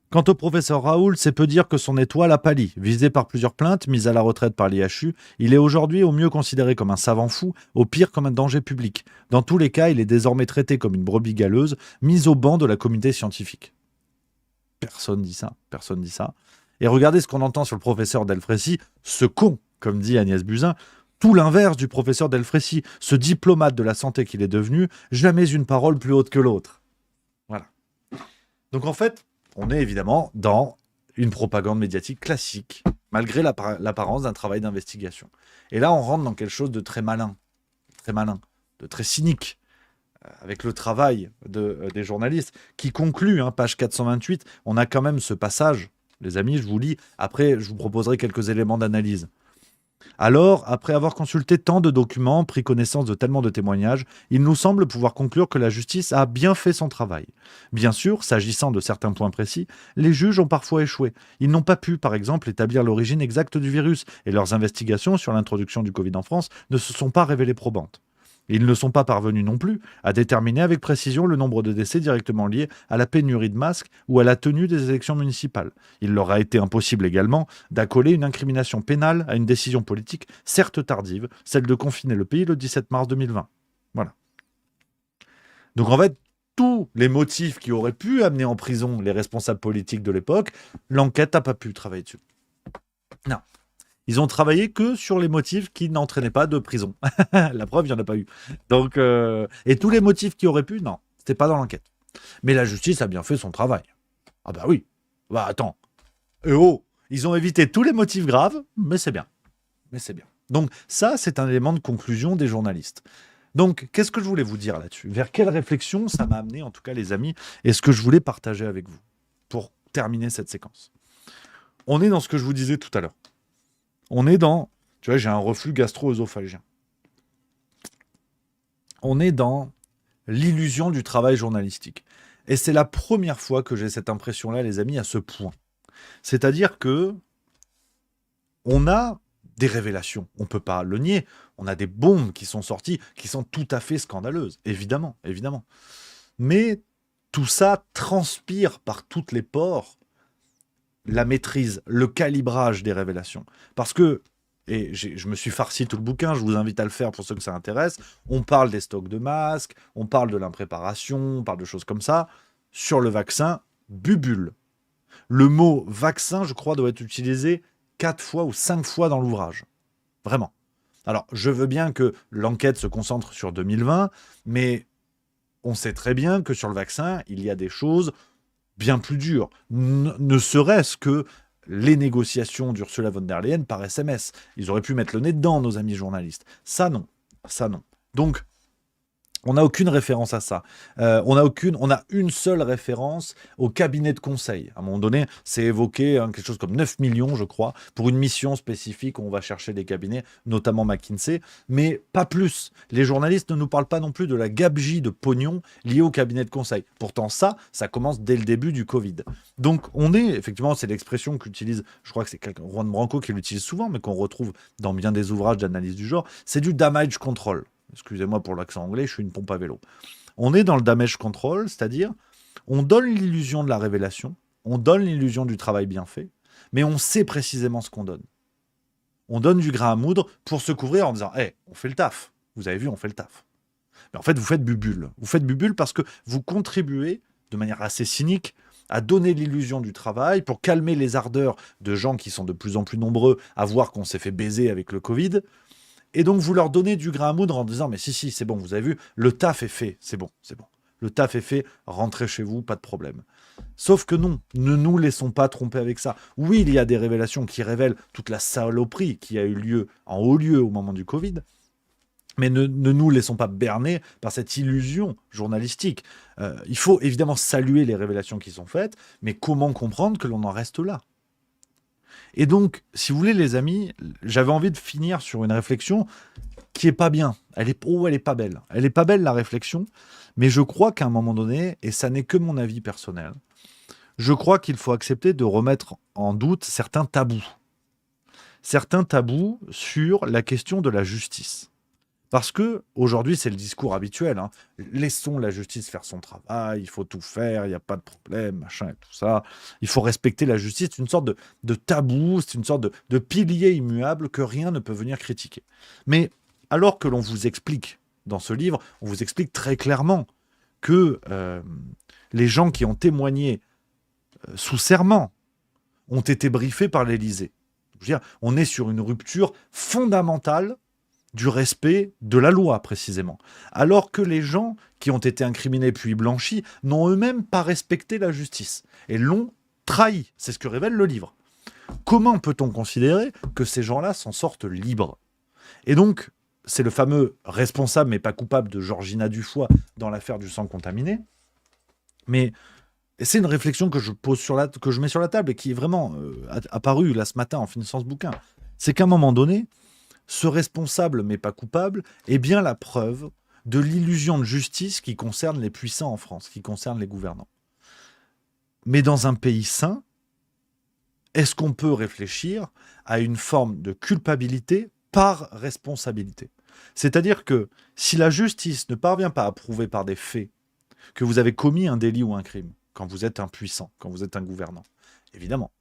Quant au professeur Raoult, c'est peu dire que son étoile a pâli. Visé par plusieurs plaintes, mis à la retraite par l'IHU, il est aujourd'hui au mieux considéré comme un savant fou, au pire comme un danger public. Dans tous les cas, il est désormais traité comme une brebis galeuse, mise au banc de la communauté scientifique. Personne dit ça. Et regardez ce qu'on entend sur le professeur Delfrécy, ce con, comme dit Agnès Buzyn, tout l'inverse du professeur Delfrécy, ce diplomate de la santé qu'il est devenu, jamais une parole plus haute que l'autre. Voilà. Donc en fait, on est évidemment dans une propagande médiatique classique, malgré l'apparence d'un travail d'investigation. Et là, on rentre dans quelque chose de très malin, de très cynique, avec le travail des journalistes, qui conclut, page 428, on a quand même ce passage, les amis, je vous lis, après je vous proposerai quelques éléments d'analyse. Alors, après avoir consulté tant de documents, pris connaissance de tellement de témoignages, il nous semble pouvoir conclure que la justice a bien fait son travail. Bien sûr, s'agissant de certains points précis, les juges ont parfois échoué. Ils n'ont pas pu, par exemple, établir l'origine exacte du virus, et leurs investigations sur l'introduction du Covid en France ne se sont pas révélées probantes. Ils ne sont pas parvenus non plus à déterminer avec précision le nombre de décès directement liés à la pénurie de masques ou à la tenue des élections municipales. Il leur a été impossible également d'accoler une incrimination pénale à une décision politique, certes tardive, celle de confiner le pays le 17 mars 2020. Voilà. Donc en fait, tous les motifs qui auraient pu amener en prison les responsables politiques de l'époque, l'enquête n'a pas pu travailler dessus. Non. Ils ont travaillé que sur les motifs qui n'entraînaient pas de prison. La preuve, il n'y en a pas eu. Donc, et tous les motifs qui auraient pu, non, c'était pas dans l'enquête. Mais la justice a bien fait son travail. Ah bah oui. Bah attends. Ils ont évité tous les motifs graves, mais c'est bien. Donc ça, c'est un élément de conclusion des journalistes. Donc, qu'est-ce que je voulais vous dire là-dessus ? Vers quelle réflexion ça m'a amené, en tout cas les amis, et ce que je voulais partager avec vous pour terminer cette séquence. On est dans ce que je vous disais tout à l'heure. On est dans... Tu vois, j'ai un reflux gastro-œsophagien. On est dans l'illusion du travail journalistique. Et c'est la première fois que j'ai cette impression-là, les amis, à ce point. C'est-à-dire que on a des révélations, on ne peut pas le nier. On a des bombes qui sont sorties, qui sont tout à fait scandaleuses, évidemment, évidemment. Mais tout ça transpire par toutes les pores la maîtrise, le calibrage des révélations. Parce que, et je me suis farci tout le bouquin, je vous invite à le faire pour ceux que ça intéresse, on parle des stocks de masques, on parle de l'impréparation, on parle de choses comme ça. Sur le vaccin, bubule. Le mot vaccin, je crois, doit être utilisé 4 fois ou 5 fois dans l'ouvrage. Vraiment. Alors, je veux bien que l'enquête se concentre sur 2020, mais on sait très bien que sur le vaccin, il y a des choses bien plus dures. Ne serait-ce que les négociations d'Ursula von der Leyen par SMS. Ils auraient pu mettre le nez dedans, nos amis journalistes. Ça, non. Ça, non. Donc, on n'a aucune référence à ça. On a une seule référence au cabinet de conseil. À un moment donné, c'est évoqué quelque chose comme 9 millions, je crois, pour une mission spécifique où on va chercher des cabinets, notamment McKinsey, mais pas plus. Les journalistes ne nous parlent pas non plus de la gabegie de pognon liée au cabinet de conseil. Pourtant, ça commence dès le début du Covid. Donc, on est, effectivement, c'est l'expression qu'utilise, je crois que c'est Juan Branco qui l'utilise souvent, mais qu'on retrouve dans bien des ouvrages d'analyse du genre, c'est du damage control. Excusez-moi pour l'accent anglais, je suis une pompe à vélo. On est dans le damage control, c'est-à-dire on donne l'illusion de la révélation, on donne l'illusion du travail bien fait, mais on sait précisément ce qu'on donne. On donne du grain à moudre pour se couvrir en disant « Hey, on fait le taf. Vous avez vu, on fait le taf. » Mais en fait, vous faites bubule. Vous faites bubule parce que vous contribuez, de manière assez cynique, à donner l'illusion du travail pour calmer les ardeurs de gens qui sont de plus en plus nombreux à voir qu'on s'est fait baiser avec le Covid. Et donc, vous leur donnez du grain à moudre en disant « Mais si, c'est bon, vous avez vu, le taf est fait, c'est bon. Le taf est fait, rentrez chez vous, pas de problème. » Sauf que non, ne nous laissons pas tromper avec ça. Oui, il y a des révélations qui révèlent toute la saloperie qui a eu lieu en haut lieu au moment du Covid, mais ne nous laissons pas berner par cette illusion journalistique. Il faut évidemment saluer les révélations qui sont faites, mais comment comprendre que l'on en reste là ? Et donc, si vous voulez, les amis, j'avais envie de finir sur une réflexion qui est pas bien. Elle est pas belle. Elle est pas belle, la réflexion, mais je crois qu'à un moment donné, et ça n'est que mon avis personnel, je crois qu'il faut accepter de remettre en doute certains tabous. Certains tabous sur la question de la justice. Parce que aujourd'hui, c'est le discours habituel. Laissons la justice faire son travail, il faut tout faire, il n'y a pas de problème, machin et tout ça. Il faut respecter la justice. C'est une sorte de tabou, c'est une sorte de pilier immuable que rien ne peut venir critiquer. Mais alors que l'on vous explique, dans ce livre, on vous explique très clairement que les gens qui ont témoigné sous serment ont été briefés par l'Élysée. Je veux dire, on est sur une rupture fondamentale du respect de la loi, précisément. Alors que les gens qui ont été incriminés puis blanchis n'ont eux-mêmes pas respecté la justice et l'ont trahi. C'est ce que révèle le livre. Comment peut-on considérer que ces gens-là s'en sortent libres ? Et donc, c'est le fameux responsable mais pas coupable de Georgina Dufoy dans l'affaire du sang contaminé. Mais c'est une réflexion que je mets sur la table et qui est vraiment apparue là ce matin en finissant ce bouquin. C'est qu'à un moment donné, ce responsable mais pas coupable est bien la preuve de l'illusion de justice qui concerne les puissants en France, qui concerne les gouvernants. Mais dans un pays sain, est-ce qu'on peut réfléchir à une forme de culpabilité par responsabilité ? C'est-à-dire que si la justice ne parvient pas à prouver par des faits que vous avez commis un délit ou un crime, quand vous êtes un puissant, quand vous êtes un gouvernant, évidemment,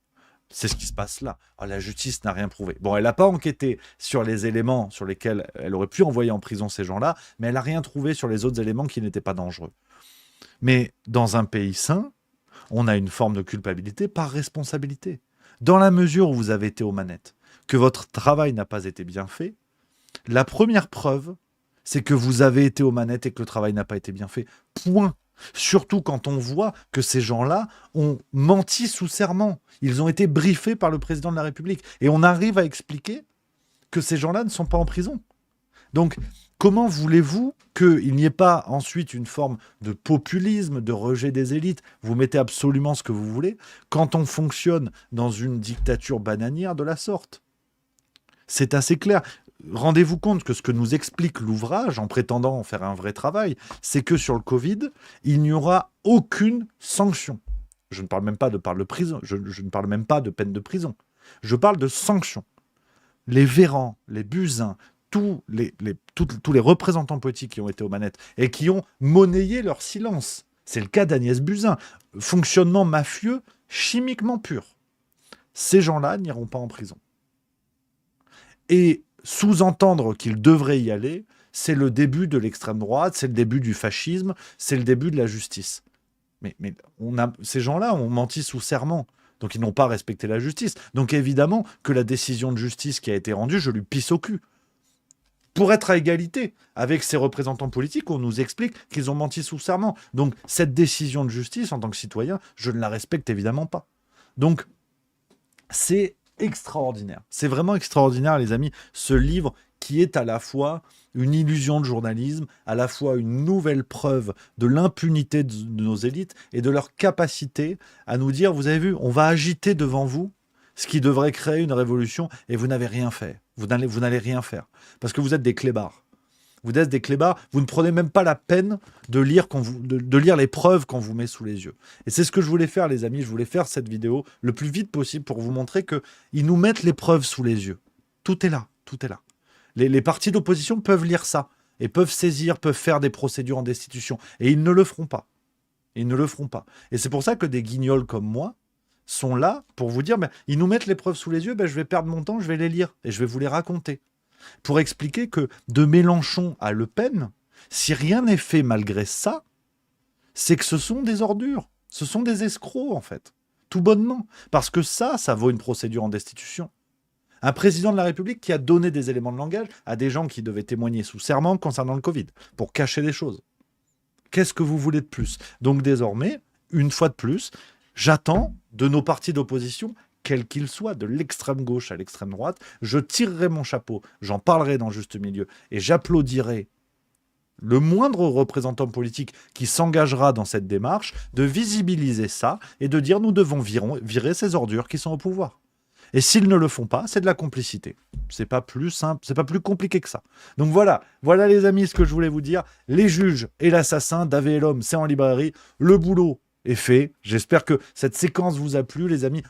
c'est ce qui se passe là. La justice n'a rien prouvé. Bon, elle n'a pas enquêté sur les éléments sur lesquels elle aurait pu envoyer en prison ces gens-là, mais elle n'a rien trouvé sur les autres éléments qui n'étaient pas dangereux. Mais dans un pays sain, on a une forme de culpabilité par responsabilité. Dans la mesure où vous avez été aux manettes, que votre travail n'a pas été bien fait, la première preuve, c'est que vous avez été aux manettes et que le travail n'a pas été bien fait. Point. Surtout quand on voit que ces gens-là ont menti sous serment. Ils ont été briefés par le président de la République. Et on arrive à expliquer que ces gens-là ne sont pas en prison. Donc, comment voulez-vous qu'il n'y ait pas ensuite une forme de populisme, de rejet des élites ? Vous mettez absolument ce que vous voulez quand on fonctionne dans une dictature bananière de la sorte. C'est assez clair. Rendez-vous compte que ce que nous explique l'ouvrage, en prétendant faire un vrai travail, c'est que sur le Covid, il n'y aura aucune sanction. Je ne parle même pas de prison, je ne parle même pas de peine de prison. Je parle de sanctions. Les Véran, les Buzyn, tous les représentants politiques qui ont été aux manettes et qui ont monnayé leur silence. C'est le cas d'Agnès Buzyn. Fonctionnement mafieux, chimiquement pur. Ces gens-là n'iront pas en prison. Et sous-entendre qu'ils devraient y aller, c'est le début de l'extrême droite, c'est le début du fascisme, c'est le début de la justice. Mais ces gens-là ont menti sous serment. Donc ils n'ont pas respecté la justice. Donc évidemment que la décision de justice qui a été rendue, je lui pisse au cul. Pour être à égalité avec ces représentants politiques, on nous explique qu'ils ont menti sous serment. Donc cette décision de justice, en tant que citoyen, je ne la respecte évidemment pas. Donc c'est extraordinaire. C'est vraiment extraordinaire, les amis, ce livre qui est à la fois une illusion de journalisme, à la fois une nouvelle preuve de l'impunité de nos élites et de leur capacité à nous dire, vous avez vu, on va agiter devant vous ce qui devrait créer une révolution et vous n'avez rien fait. Vous n'allez rien faire. Parce que vous êtes des clébards. Vous êtes des clébards, vous ne prenez même pas la peine de lire les preuves qu'on vous met sous les yeux. Et c'est ce que je voulais faire, les amis. Je voulais faire cette vidéo le plus vite possible pour vous montrer qu'ils nous mettent les preuves sous les yeux. Tout est là, tout est là. Les partis d'opposition peuvent lire ça et peuvent saisir, peuvent faire des procédures en destitution. Et ils ne le feront pas. Ils ne le feront pas. Et c'est pour ça que des guignols comme moi sont là pour vous dire, ils nous mettent les preuves sous les yeux, je vais perdre mon temps, je vais les lire et je vais vous les raconter. Pour expliquer que de Mélenchon à Le Pen, si rien n'est fait malgré ça, c'est que ce sont des ordures. Ce sont des escrocs, en fait. Tout bonnement. Parce que ça vaut une procédure en destitution. Un président de la République qui a donné des éléments de langage à des gens qui devaient témoigner sous serment concernant le Covid, pour cacher les choses. Qu'est-ce que vous voulez de plus? Donc désormais, une fois de plus, j'attends de nos partis d'opposition, quels qu'ils soient, de l'extrême gauche à l'extrême droite, je tirerai mon chapeau, j'en parlerai dans Juste Milieu, et j'applaudirai le moindre représentant politique qui s'engagera dans cette démarche, de visibiliser ça et de dire nous devons virer ces ordures qui sont au pouvoir. Et s'ils ne le font pas, c'est de la complicité. C'est pas plus simple, c'est pas plus compliqué que ça. Donc voilà les amis ce que je voulais vous dire. Les juges et l'assassin, Davé et l'homme, c'est en librairie. Le boulot est fait. J'espère que cette séquence vous a plu, les amis.